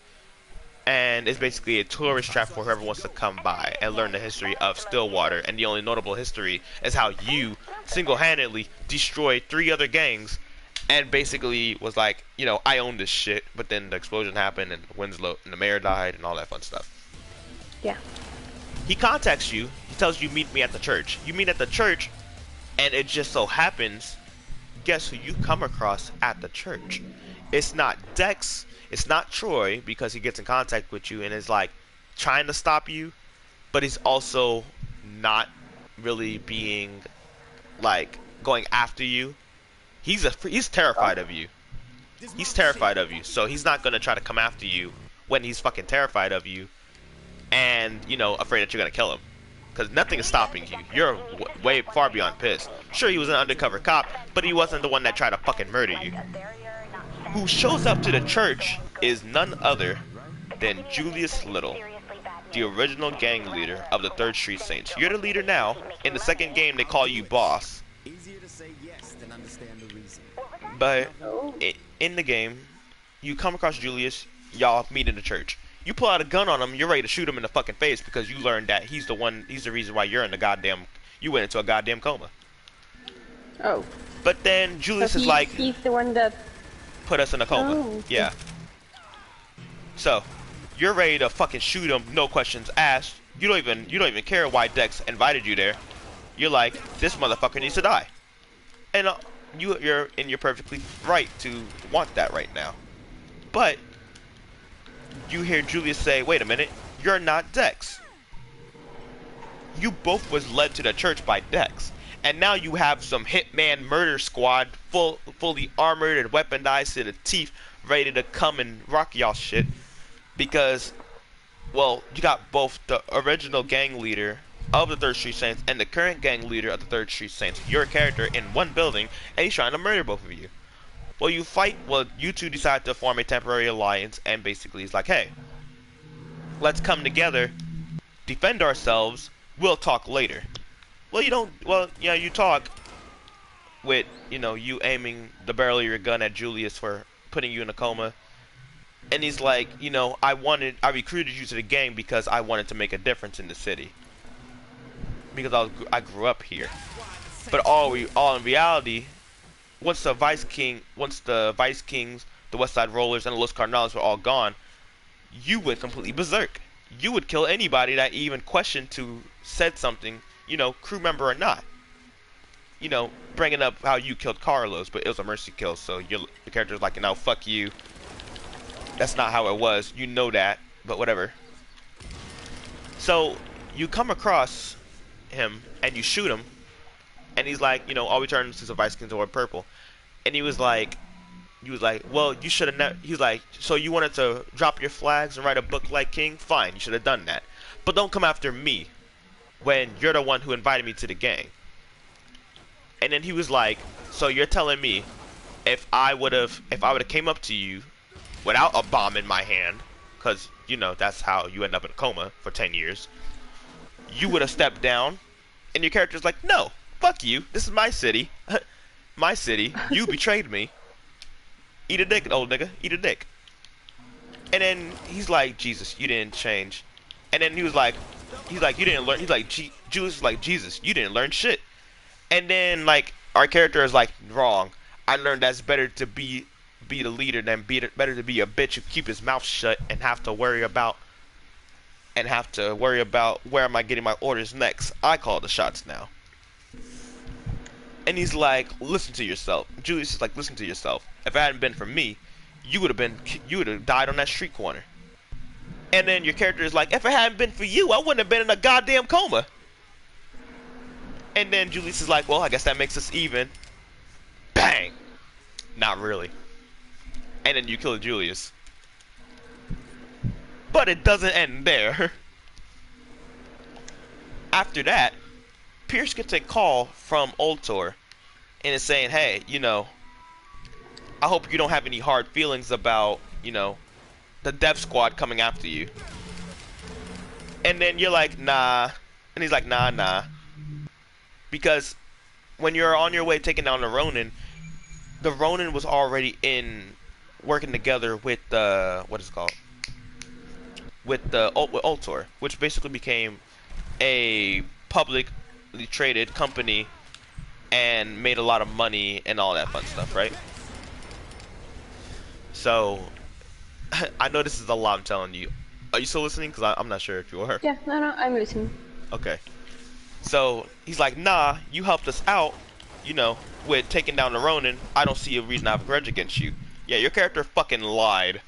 And it's basically a tourist trap for whoever wants to come by and learn the history of Stillwater. And the only notable history is how you single-handedly destroyed 3 other gangs and basically was like, you know, I own this shit. But then the explosion happened and Winslow and the mayor died and all that fun stuff. Yeah. He contacts you. He tells you meet me at the church. You meet at the church, and it just so happens, guess who you come across at the church? It's not Dex. It's not Troy, because he gets in contact with you and is like trying to stop you, but he's also not really being like going after you. He's terrified of you. He's terrified of you, so he's not gonna try to come after you when he's fucking terrified of you, and you know, afraid that you're gonna kill him, because nothing is stopping you. You're way far beyond pissed. Sure, he was an undercover cop, but he wasn't the one that tried to fucking murder you. Who shows up to the church is none other than Julius Little, the original gang leader of the 3rd Street Saints. You're the leader now. In the second game, they call you boss. Easier to say yes than understand the reason. But in the game, you come across Julius, y'all meet in the church. You pull out a gun on him, you're ready to shoot him in the fucking face because you learned that he's the reason why you went into a goddamn coma. Oh. But then Julius So is like, he's the one that. put us in a coma. Oh. Yeah. So, you're ready to fucking shoot him, no questions asked. You don't even care why Dex invited you there. You're like, this motherfucker needs to die. And you're perfectly right to want that right now. But you hear Julius say, wait a minute, you're not Dex. You both was led to the church by Dex. And now you have some hitman murder squad fully armored and weaponized to the teeth, ready to come and rock y'all shit. Because, well, you got both the original gang leader of the 3rd Street Saints and the current gang leader of the 3rd Street Saints, your character, in one building, and he's trying to murder both of you. Well, you two decide to form a temporary alliance, and basically he's like, hey, let's come together, defend ourselves, we'll talk later. Well, you talk with, you aiming the barrel of your gun at Julius for putting you in a coma. And he's like, I recruited you to the gang because I wanted to make a difference in the city. Because I grew up here. But all in reality, once the Vice Kings, the West Side Rollers, and the Los Carnales were all gone, you went completely berserk. You would kill anybody that even questioned to said something, you know, crew member or not. You know, bringing up how you killed Carlos, but it was a mercy kill, so your character's like, you know, fuck you. That's not how it was. You know that, but whatever. So you come across him and you shoot him, and he's like, you know, all returns his advice toward purple, and he was like, well, you should have. He was like, so you wanted to drop your flags and write a book like King? Fine, you should have done that, but don't come after me when you're the one who invited me to the gang. And then he was like, so you're telling me if I would have came up to you without a bomb in my hand, because, you know, that's how you end up in a coma for 10 years, you would have stepped down? And your character's like, no, fuck you, this is my city. My city, you betrayed me. Eat a dick, old nigga, eat a dick. And then he's like, Jesus, you didn't change. And then he was like, you didn't learn. He's like, Julius is like, Jesus, you didn't learn shit. And then, like, our character is like, wrong. I learned that's better to be the leader than better to be a bitch who keep his mouth shut and have to worry about where am I getting my orders next. I call the shots now. And he's like, listen to yourself. Julius is like, listen to yourself. If it hadn't been for me, you would have died on that street corner. And then your character is like, if it hadn't been for you, I wouldn't have been in a goddamn coma. And then Julius is like, well, I guess that makes us even. Bang! Not really. And then you kill Julius. But it doesn't end there. After that, Pierce gets a call from Ultor and is saying, hey, you know, I hope you don't have any hard feelings about, you know, the death squad coming after you. And then you're like, nah. And he's like, nah. Because when you're on your way taking down the Ronin was already working together with the, with Ultor, which basically became a publicly traded company and made a lot of money and all that fun stuff, right? So, I know this is a lot I'm telling you. Are you still listening? Because I'm not sure if you are. Yeah, no, I'm listening. Okay. So, he's like, nah, you helped us out, you know, with taking down the Ronin. I don't see a reason I have a grudge against you. Yeah, your character fucking lied.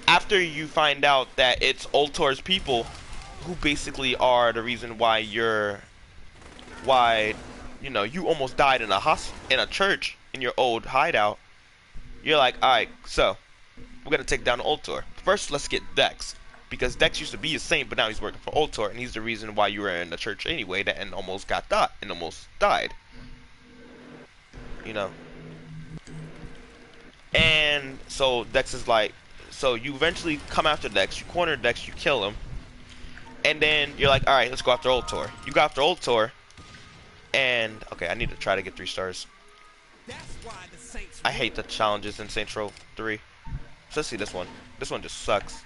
After you find out that it's Ultor's people who basically are the reason why you know, you almost died in a church in your old hideout, you're like, alright, so, we're gonna take down Ultor. First, let's get Dex. Because Dex used to be a saint, but now he's working for Ultor, and he's the reason why you were in the church anyway, and almost died. You know. And so Dex is like, so you eventually come after Dex, you corner Dex, you kill him, and then you're like, alright, let's go after Ultor. You go after Ultor, and, okay, I need to try to get 3 stars. I hate the challenges in Saints Row 3. Especially this one. This one just sucks.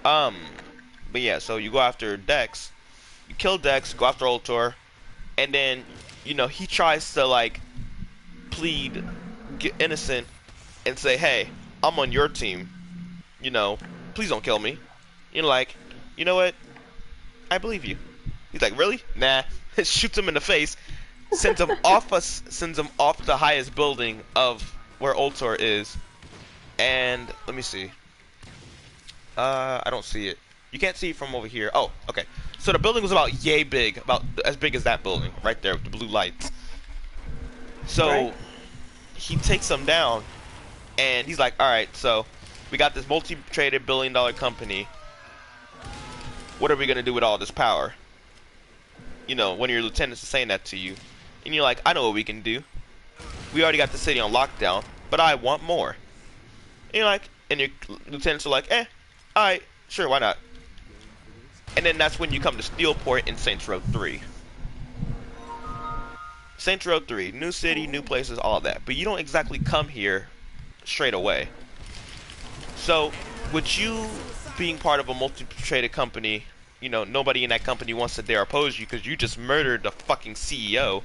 But yeah, so you go after Dex, you kill Dex, go after Ultor, and then, you know, he tries to, like, plead innocent and say, hey, I'm on your team, you know, please don't kill me. You're like, you know what, I believe you. He's like, really? Nah. Shoots him in the face, sends him off the highest building of where Ultor is, and, let me see. I don't see it. You can't see it from over here. Oh, okay. So the building was about yay big, about as big as that building, right there with the blue lights. So, right. He takes them down, and he's like, alright, so, we got this multi-traded billion-dollar company. What are we gonna do with all this power? You know, one of your lieutenants is saying that to you. And you're like, I know what we can do. We already got the city on lockdown, but I want more. And you're like, and your lieutenants are like, alright, sure, why not? And then that's when you come to Steelport in Saints Row 3. Saints Row 3, new city, new places, all that. But you don't exactly come here straight away. So, with you being part of a multi-traded company, you know, nobody in that company wants to dare oppose you because you just murdered the fucking CEO.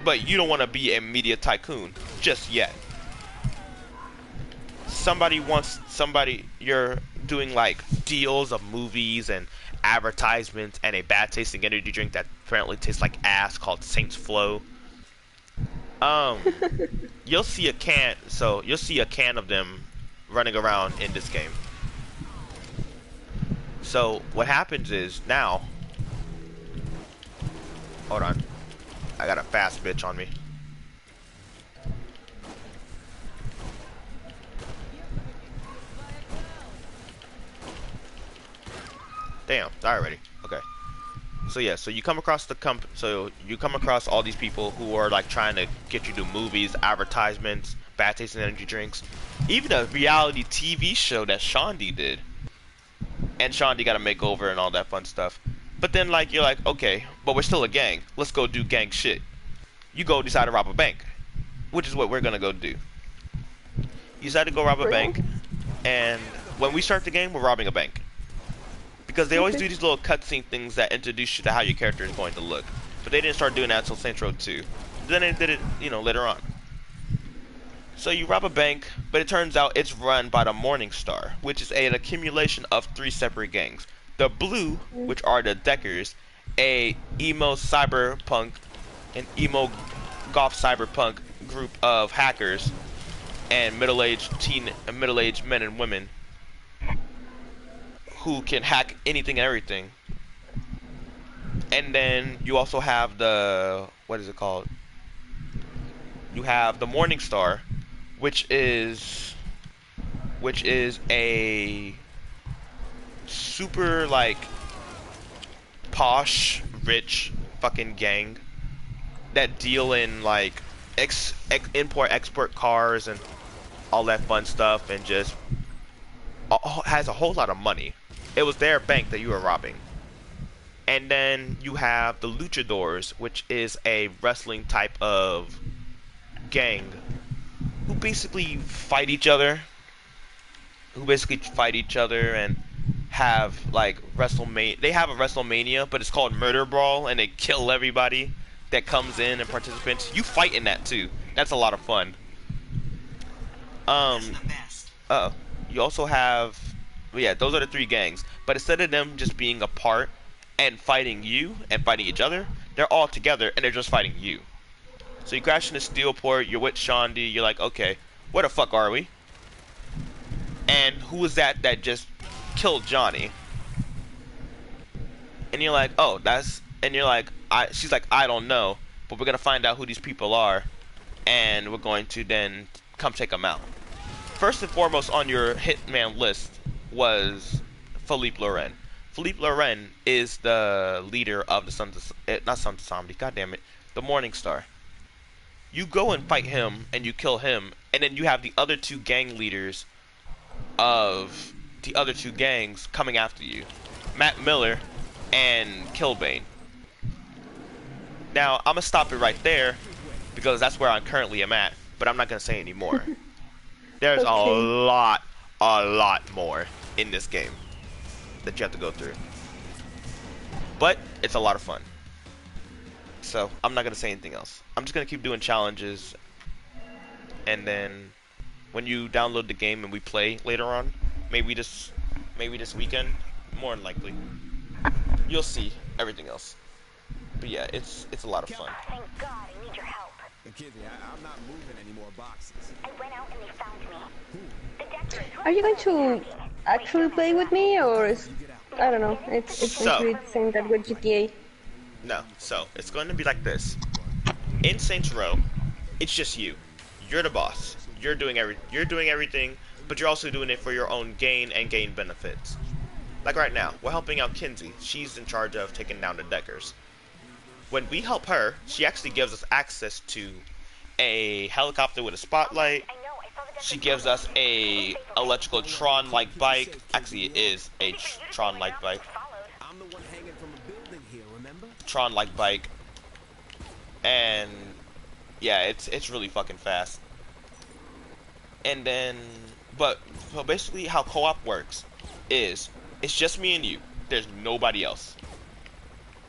But you don't want to be a media tycoon just yet. Your doing like deals of movies and advertisements and a bad tasting energy drink that apparently tastes like ass called Saints Flow. Um, you'll see a can. So you'll see a can of them running around in this game. So what happens is now. Hold on, I got a fast bitch on me. Damn, die already. Okay. So yeah, so you come across you come across all these people who are like trying to get you to movies, advertisements, bad tasting energy drinks, even a reality TV show that Shondi did. And Shondi got a makeover and all that fun stuff. But then like you're like, okay, but we're still a gang. Let's go do gang shit. You go decide to rob a bank, which is what we're gonna go do. You decide to go rob a bank, and when we start the game, we're robbing a bank. Because they always do these little cutscene things that introduce you to how your character is going to look. But they didn't start doing that until Saints Row 2. Then they did it, you know, later on. So you rob a bank, but it turns out it's run by the Morning Star, which is an accumulation of 3 separate gangs. The Blue, which are the Deckers, an emo cyberpunk group of hackers and middle-aged men and women who can hack anything and everything. And then you also have the, what is it called? You have the Morning Star, which is a super like posh, rich fucking gang that deal in like import export cars and all that fun stuff, and just has a whole lot of money. It was their bank that you were robbing. And then you have the luchadors, which is a wrestling type of gang who basically fight each other. And have like WrestleMania. They have a WrestleMania, but it's called Murder Brawl, and they kill everybody that comes in and participants. You fight in that too. That's a lot of fun. You also have, yeah, those are the 3 gangs. But instead of them just being apart and fighting you and fighting each other, they're all together and they're just fighting you. So you crash into Steelport, you're with Shondi, you're like, okay, where the fuck are we? And who was that just killed Johnny? And you're like, oh, she's like, I don't know, but we're gonna find out who these people are, and we're going to then come take them out. First and foremost on your hitman list was Philippe Loren. Philippe Loren is the leader of the not Sons of Somebody, goddammit, the Morning Star. You go and fight him, and you kill him, and then you have the other 2 gang leaders of the other 2 gangs coming after you. Matt Miller and Killbane. Now, I'm gonna stop it right there, because that's where I currently am at, but I'm not gonna say any more. There's a lot more in this game that you have to go through. But it's a lot of fun. So I'm not gonna say anything else. I'm just gonna keep doing challenges, and then when you download the game and we play later on, maybe this weekend, more than likely, you'll see everything else. But yeah, it's a lot of fun. Thank God, I need your help. Kizzy, I'm not moving any more boxes. I went out and they found me. The Deckers. Are you going to actually play with me, or is, I don't know, it's going to be the same that with GTA? No, so it's going to be like this. In Saints Row, it's just you. You're the boss. You're doing everything, but you're also doing it for your own gain and gain benefits. Like right now, we're helping out Kinsey. She's in charge of taking down the Deckers. When we help her, she actually gives us access to a helicopter with a spotlight. She gives us a electrical Tron-like bike. Actually, it is a Tron-like bike. I'm the one hanging from a building here, remember? Tron-like bike. And yeah, it's really fucking fast. And then, so basically how co-op works is, it's just me and you. There's nobody else.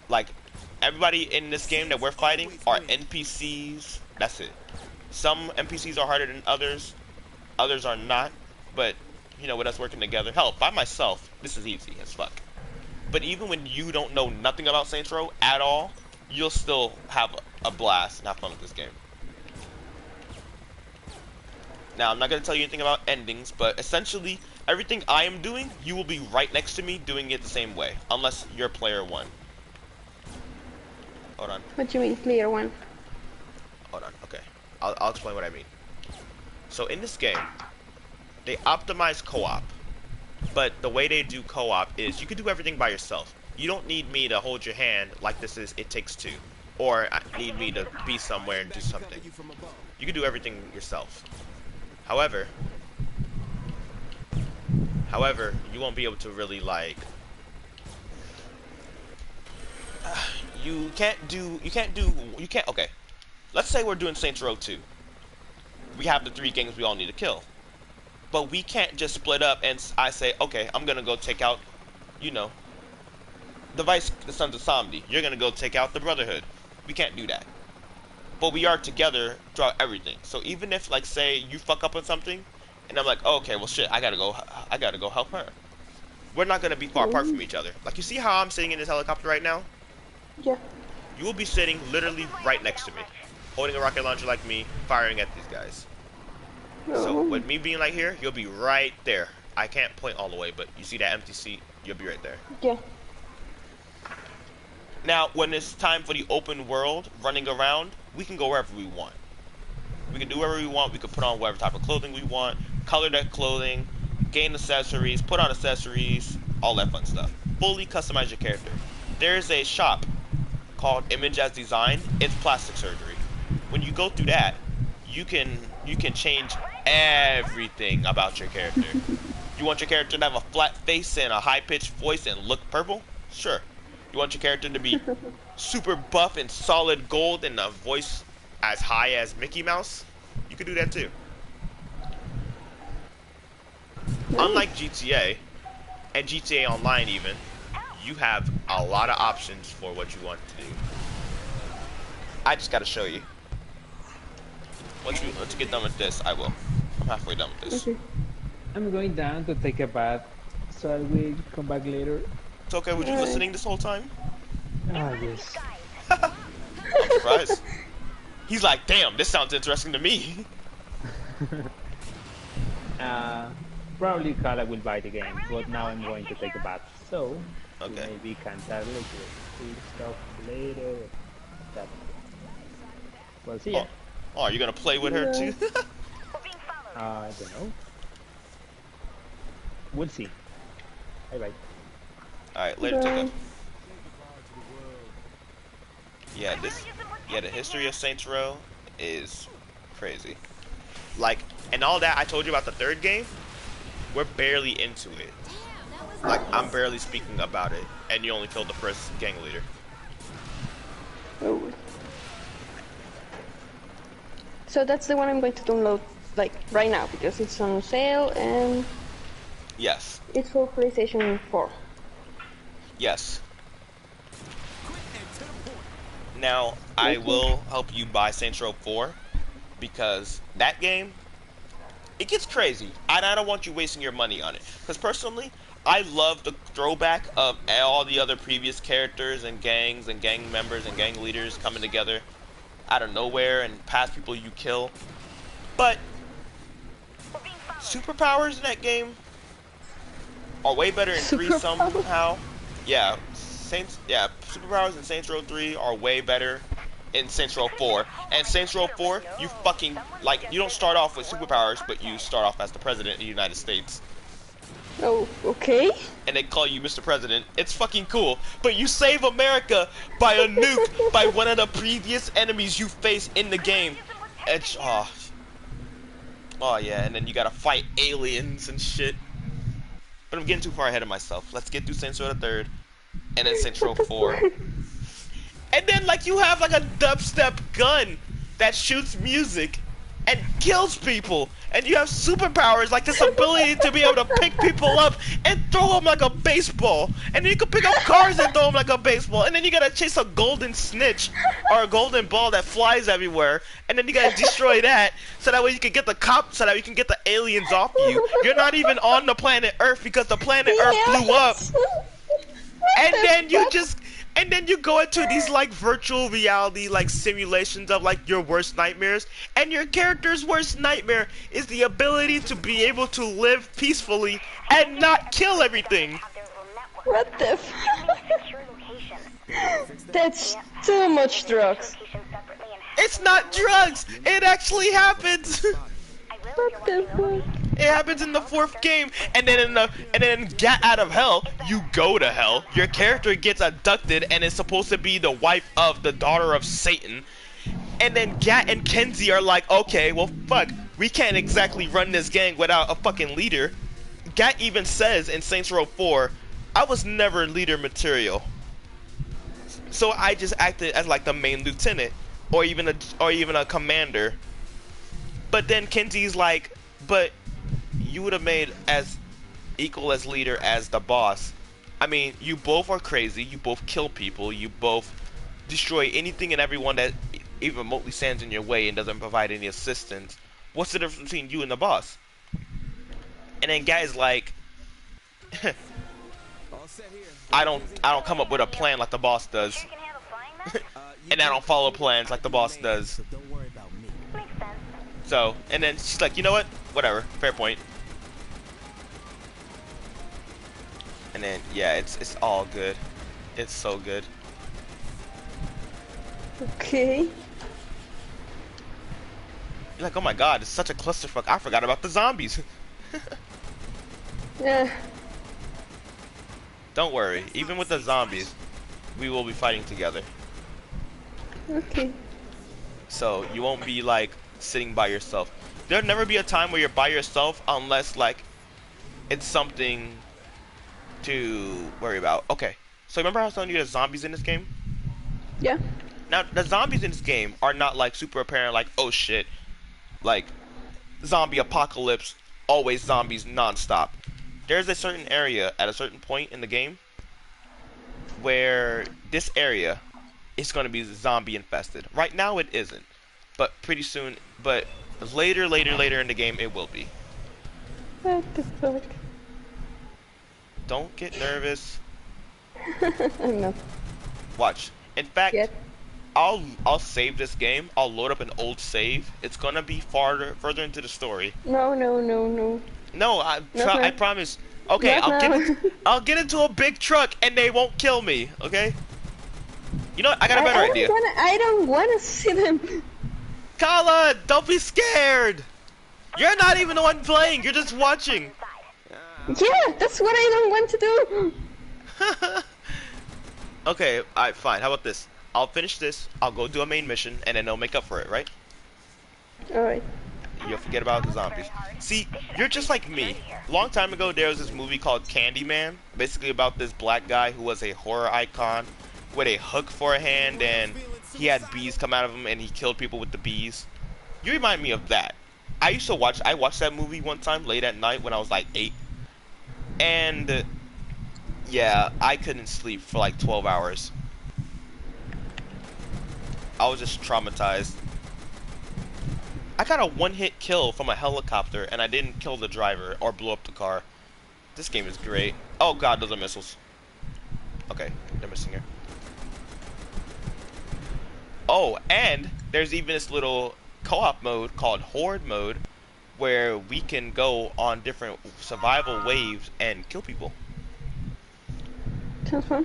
Like, everybody in this game that we're fighting are NPCs. That's it. Some NPCs are harder than others. Others are not. But you know, with us working together. Hell, by myself, this is easy as fuck. But even when you don't know nothing about Saints Row at all, you'll still have a blast and have fun with this game. Now, I'm not going to tell you anything about endings, but essentially, everything I am doing, you will be right next to me doing it the same way, unless you're player 1. Hold on. What do you mean, player 1? Hold on, okay. I'll explain what I mean. So in this game, they optimize co-op, but the way they do co-op is you can do everything by yourself. You don't need me to hold your hand like this is It Takes Two, or need me to be somewhere and do something. You can do everything yourself. However, you won't be able to really like. Okay. Let's say we're doing Saints Row 2. We have the 3 gangs we all need to kill. But we can't just split up and I say, okay, I'm gonna go take out, you know, the Sons of Somni. You're gonna go take out the Brotherhood. We can't do that. But we are together throughout everything. So even if, like, say you fuck up on something, and I'm like, oh, okay, well shit, I gotta go help her. We're not gonna be far apart from each other. Like, you see how I'm sitting in this helicopter right now? Yeah. You will be sitting literally right next to me, holding a rocket launcher like me, firing at these guys. So with me being like here, you'll be right there. I can't point all the way, but you see that empty seat? You'll be right there. Yeah. Now, when it's time for the open world, running around, we can go wherever we want. We can do whatever we want. We can put on whatever type of clothing we want, color that clothing, gain accessories, put on accessories, all that fun stuff. Fully customize your character. There's a shop called Image as Design. It's plastic surgery. When you go through that, you can change everything about your character. You want your character to have a flat face and a high-pitched voice and look purple? Sure. You want your character to be super buff and solid gold and a voice as high as Mickey Mouse? You can do that too. Unlike GTA, and GTA Online even, you have a lot of options for what you want to do. I just gotta show you. Once you get done with this, I will. I'm halfway done with this. Okay. I'm going down to take a bath, so I will come back later. It's okay, were you listening this whole time? Ah, yes. I'm surprised. He's like, damn, this sounds interesting to me. Probably Kala will buy the game, but now I'm going to take a bath, so Okay. maybe can start later. We'll stuff later. That. Well, see ya. Oh, you're gonna play with her too? I don't know. We'll see. Bye bye. Alright, later, Tuka. Yeah, the history of Saints Row is crazy. Like, and all that I told you about the 3rd game, we're barely into it. Like, I'm barely speaking about it, and you only killed the first gang leader. Oh. So that's the one I'm going to download, like, right now, because it's on sale, and Yes. it's for PlayStation 4. Yes. Now, I will help you buy Saints Row 4, because that game, it gets crazy. And I don't want you wasting your money on it. Because personally, I love the throwback of all the other previous characters and gangs and gang members and gang leaders coming together out of nowhere and past people you kill. But superpowers in that game are way better in 3 somehow. Yeah, superpowers in Saints Row 3 are way better in Saints Row 4. And Saints Row 4, you fucking, like, you don't start off with superpowers, but you start off as the President of the United States. Oh, okay. And they call you Mr. President. It's fucking cool. But you save America by a nuke by one of the previous enemies you face in the game. It's, oh yeah, and then you gotta fight aliens and shit. But I'm getting too far ahead of myself. Let's get through Saints Row the 3rd, and then Saints Row 4. And then, like, you have, like, a dubstep gun that shoots music. and kills people, and you have superpowers like this ability to be able to pick people up and throw them like a baseball, and then you can pick up cars and throw them like a baseball, and then you gotta chase a golden snitch or a golden ball that flies everywhere, and then you gotta destroy that so that way you can get the cops, so that you can get the aliens off you. You're not even on the planet Earth because the planet Earth blew up, and then you just. And then you go into these like virtual reality like simulations of like your worst nightmares, and your character's worst nightmare is the ability to be able to live peacefully and not kill everything. What the That's too much drugs. It's not drugs! It actually happens! What the fuck? It happens in the 4th game, and then in Get Out of Hell, you go to hell. Your character gets abducted and is supposed to be the wife of the daughter of Satan. And then Gat and Kenzie are like, okay, well fuck, we can't exactly run this gang without a fucking leader. Gat even says in Saints Row 4, I was never leader material. So I just acted as like the main lieutenant, or even a commander. But then Kenzie's like, but you would have made as equal as leader as the boss. I mean, you both are crazy, you both kill people, you both destroy anything and everyone that even remotely stands in your way and doesn't provide any assistance. What's the difference between you and the boss? And then guys like, I don't come up with a plan like the boss does. And I don't follow plans like the boss does. So, and then she's like, you know what? Whatever, fair point. And then, yeah, it's all good. It's so good. Okay. You're like, oh my god, it's such a clusterfuck. I forgot about the zombies. Yeah. Don't worry, even with the zombies, we will be fighting together. Okay. So, you won't be like sitting by yourself. There'll never be a time where you're by yourself unless like it's something to worry about. Okay, so remember how I was telling you there's zombies in this game? Yeah. Now, the zombies in this game are not like super apparent, like, oh shit, like zombie apocalypse, always zombies non-stop. There's a certain area at a certain point in the game where this area is going to be zombie infested. Right now it isn't, but pretty soon, but later in the game it will be. What the fuck? Don't get nervous. I'm not. Watch. In fact, Yet. I'll save this game. I'll load up an old save. It's gonna be further into the story. No. No, I promise. Okay, Not now. I'll get into a big truck and they won't kill me. Okay. You know what? I got a better idea. I don't wanna see them. Kala, don't be scared. You're not even the one playing. You're just watching. Yeah, that's what I don't want to do. Okay, alright, fine. How about this? I'll finish this. I'll go do a main mission, and then they'll make up for it, right? Alright. You'll forget about the zombies. See, you're just like me. A long time ago, there was this movie called Candyman, basically about this black guy who was a horror icon with a hook for a hand, and he had bees come out of him, and he killed people with the bees. You remind me of that. I watched that movie one time late at night when I was like 8, and yeah, I couldn't sleep for like 12 hours. I was just traumatized. I got a one-hit kill from a helicopter, and I didn't kill the driver or blow up the car. This game is great. Oh god, those are missiles. Okay, they're missing here. Oh, and there's even this little co-op mode called Horde mode, where we can go on different survival waves and kill people. Sounds fun.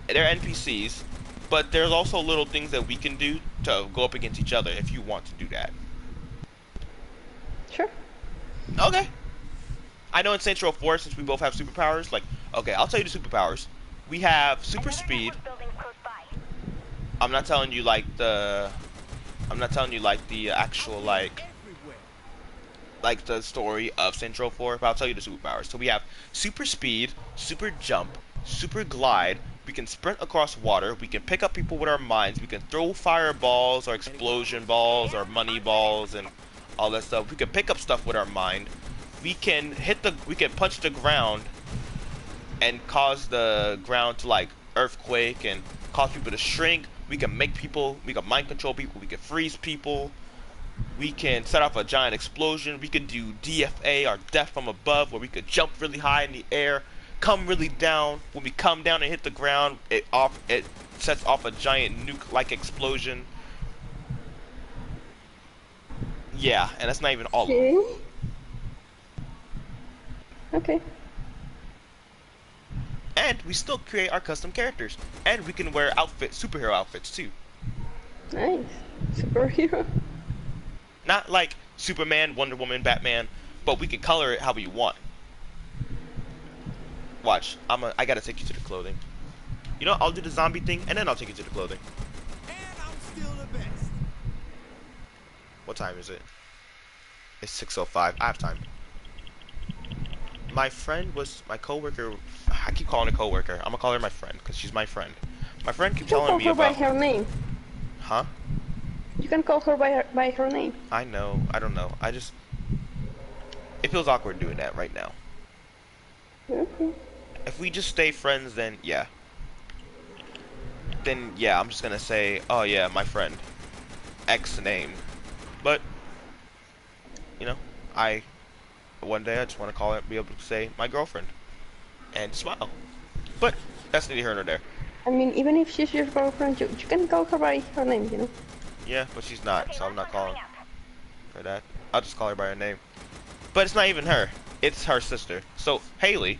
They're NPCs, but there's also little things that we can do to go up against each other if you want to do that. Sure. Okay. I know in Saints Row 4, since we both have superpowers, like, okay, I'll tell you the superpowers. We have super speed. I'm not telling you like the actual like like the story of Central 4, but I'll tell you the superpowers. So we have super speed, super jump, super glide. We can sprint across water. We can pick up people with our minds. We can throw fireballs or explosion balls or money balls and all that stuff. We can pick up stuff with our mind. We can punch the ground and cause the ground to like earthquake and cause people to shrink. We can mind control people. We can freeze people. We can set off a giant explosion. We can do DFA, or death from above, where we could jump really high in the air, come really down. When we come down and hit the ground, it sets off a giant nuke-like explosion. Yeah, and that's not even all of them. Okay. And we still create our custom characters. And we can wear superhero outfits too. Nice. Superhero. Not like Superman, Wonder Woman, Batman, but we can color it how we want. Watch, I gotta take you to the clothing. You know, I'll do the zombie thing, and then I'll take you to the clothing. And I'm still the best. What time is it? It's 6:05. I have time. My friend was my coworker. I keep calling her coworker. I'm gonna call her my friend because she's my friend. My friend keeps telling me about. You can call her about. by her name. Huh? You can call her by her name. I know. I don't know. It feels awkward doing that right now. Okay. If we just stay friends, then yeah. Then yeah, I'm just gonna say, oh yeah, my friend, X name. But you know, one day I just want to be able to say my girlfriend, and smile. But that's neither here nor there. I mean, even if she's your girlfriend, you can call her by her name, you know. Yeah, but she's not, so I'm not calling her that. I'll just call her by her name. But it's not even her. It's her sister. So Haley,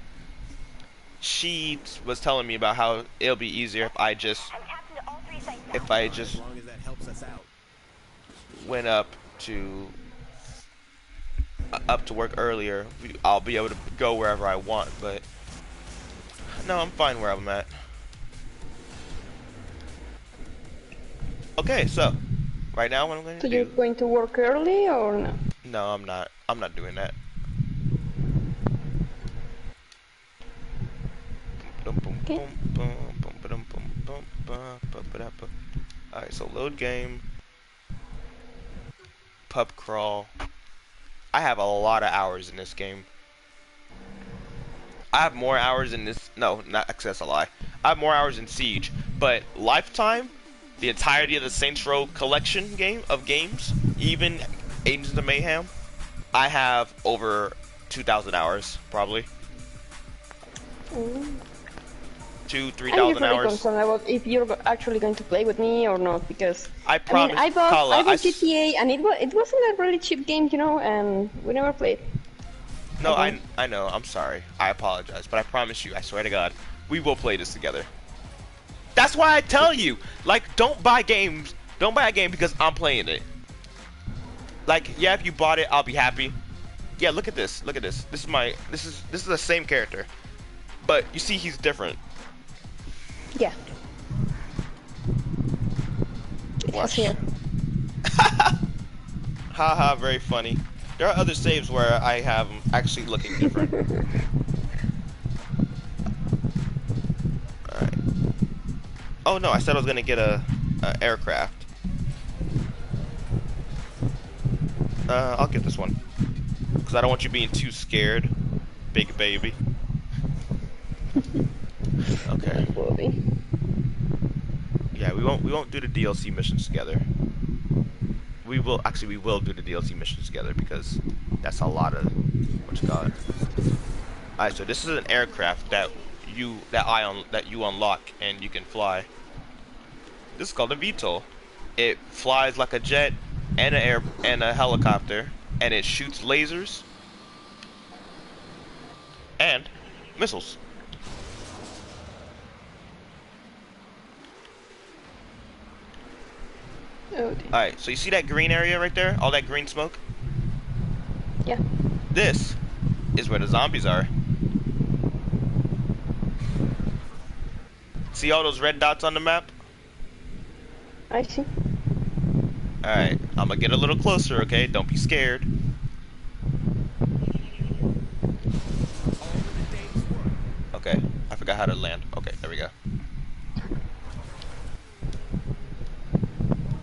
she was telling me about how it'll be easier if I just As long as that helps us out. went up to work earlier. I'll be able to go wherever I want. But no, I'm fine where I'm at. Okay, so right now what I'm going to do. So you're going to work early or no? No, I'm not. I'm not doing that. Okay. Alright, so load game. Pub crawl. I have a lot of hours in this game. I have more hours in this. No, not that's a lie. I have more hours in Siege, but Lifetime, the entirety of the Saints Row collection of games, even Agents of Mayhem, I have over 2,000 hours probably. 2,000-3,000 I'm hours. concerned about if you're actually going to play with me or not, because I promise, I bought Kala, GTA and it wasn't a really cheap game, you know, and we never played. No, Okay. I know. I'm sorry. I apologize, but I promise you, I swear to God, we will play this together. That's why I tell you, like, don't buy games. Don't buy a game because I'm playing it. Like, yeah, if you bought it, I'll be happy. Yeah, look at this. Look at this. This is the same character, but you see, he's different. Yeah. It has here. Haha, very funny. There are other saves where I have them actually looking different. Alright. Oh no, I said I was gonna get a aircraft. I'll get this one. Because I don't want you being too scared, big baby. Okay. Yeah, we won't do the DLC missions together. We will do the DLC missions together because that's a lot of what you call it. Alright, so this is an aircraft that you unlock and you can fly. This is called a VTOL. It flies like a jet and a helicopter, and it shoots lasers and missiles. Oh, Alright, so you see that green area right there? All that green smoke? yeah. This is where the zombies are. See all those red dots on the map? I see. Alright, I'm gonna get a little closer, okay? Don't be scared. how to land. Okay, there we go.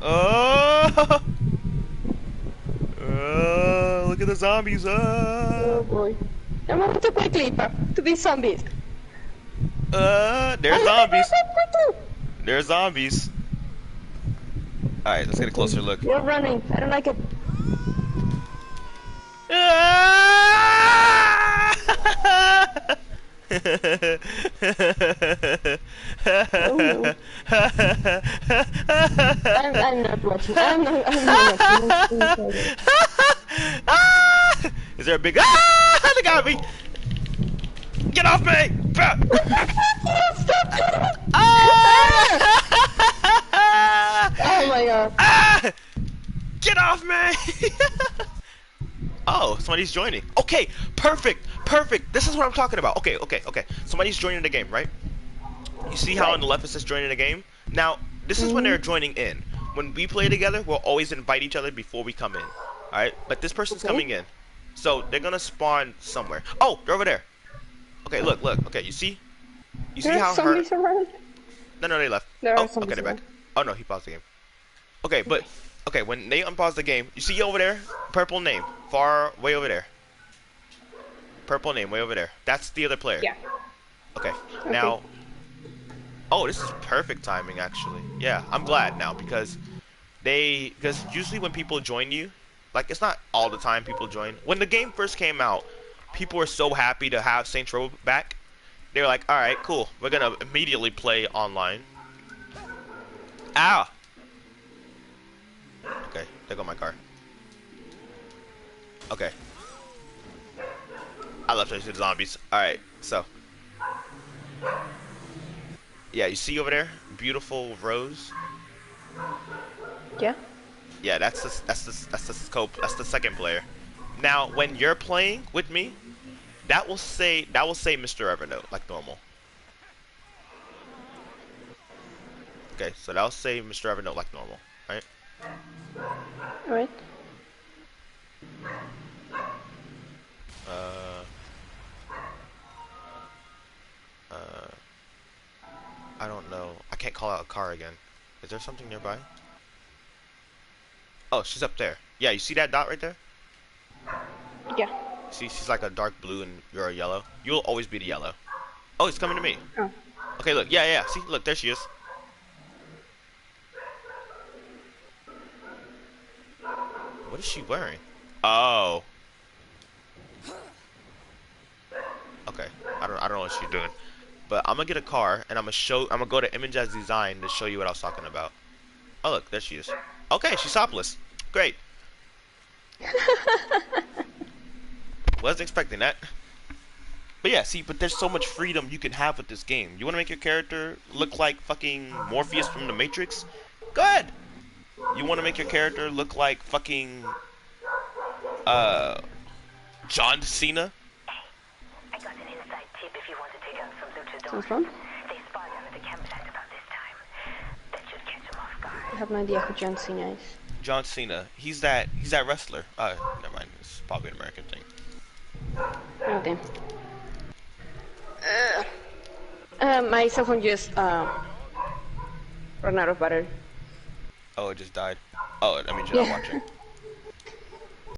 Oh! Look at the zombies! Oh boy. I'm going to play Clipper to be zombies. There's zombies. There's zombies. Alright, let's get a closer look. You're running. I don't like it. Oh no. I'm not watching. I'm not watching. Is there a big they got me! Get off me! Oh my god. Get off me! Oh, somebody's joining. Okay, perfect, perfect. This is what I'm talking about. Okay. Somebody's joining the game, right? You see how on the left it says joining the game? Now, this is when they're joining in. When we play together, we'll always invite each other before we come in. Alright? But this person's coming in. So, they're gonna spawn somewhere. Oh, they're over there. Okay, look. Okay, you see? You see how her... around? No, they left. There are okay, they're back. Oh, no, he paused the game. Okay, but... Okay, when they unpause the game, you see over there? Purple name. Far way over there. Purple name way over there. That's the other player. Yeah. Okay, now... Oh, this is perfect timing, actually. Yeah, I'm glad now, because usually when people join you, like, it's not all the time people join. When the game first came out, people were so happy to have Saints Row back. They were like, alright, cool. We're gonna immediately play online. Ow! Okay, there go my car. Okay. I left it to the zombies. Alright, so. Yeah, you see over there? Beautiful rose. Yeah. Yeah, that's the scope. That's the second player. Now, when you're playing with me, that will say Mr. Evernote like normal. Okay, so that'll say Mr. Evernote like normal, right? Alright. I don't know. I can't call out a car again. Is there something nearby? Oh, she's up there. Yeah, you see that dot right there? Yeah. See, she's like a dark blue and you're a yellow. You'll always be the yellow. Oh, it's coming to me. Oh. Okay, look. Yeah. See, look, there she is. What is she wearing? Oh. Okay. I don't know what she's doing. But I'm gonna get a car and I'm gonna go to image as design to show you what I was talking about. Oh look, there she is. Okay, she's topless. Great. Wasn't expecting that. But yeah, see, but there's so much freedom you can have with this game. You wanna make your character look like fucking Morpheus from the Matrix? Go ahead. You wanna make your character look like fucking John Cena? I got an inside tip if you want to take out some luchadors. Sounds fun. They spawn down at the campsite about this time. That should catch them off guard. I have no idea who John Cena is. John Cena. He's that wrestler. Never mind. It's probably an American thing. Okay. My cell phone just ran out of battery. Oh, it just died. Oh, that means you're not watching.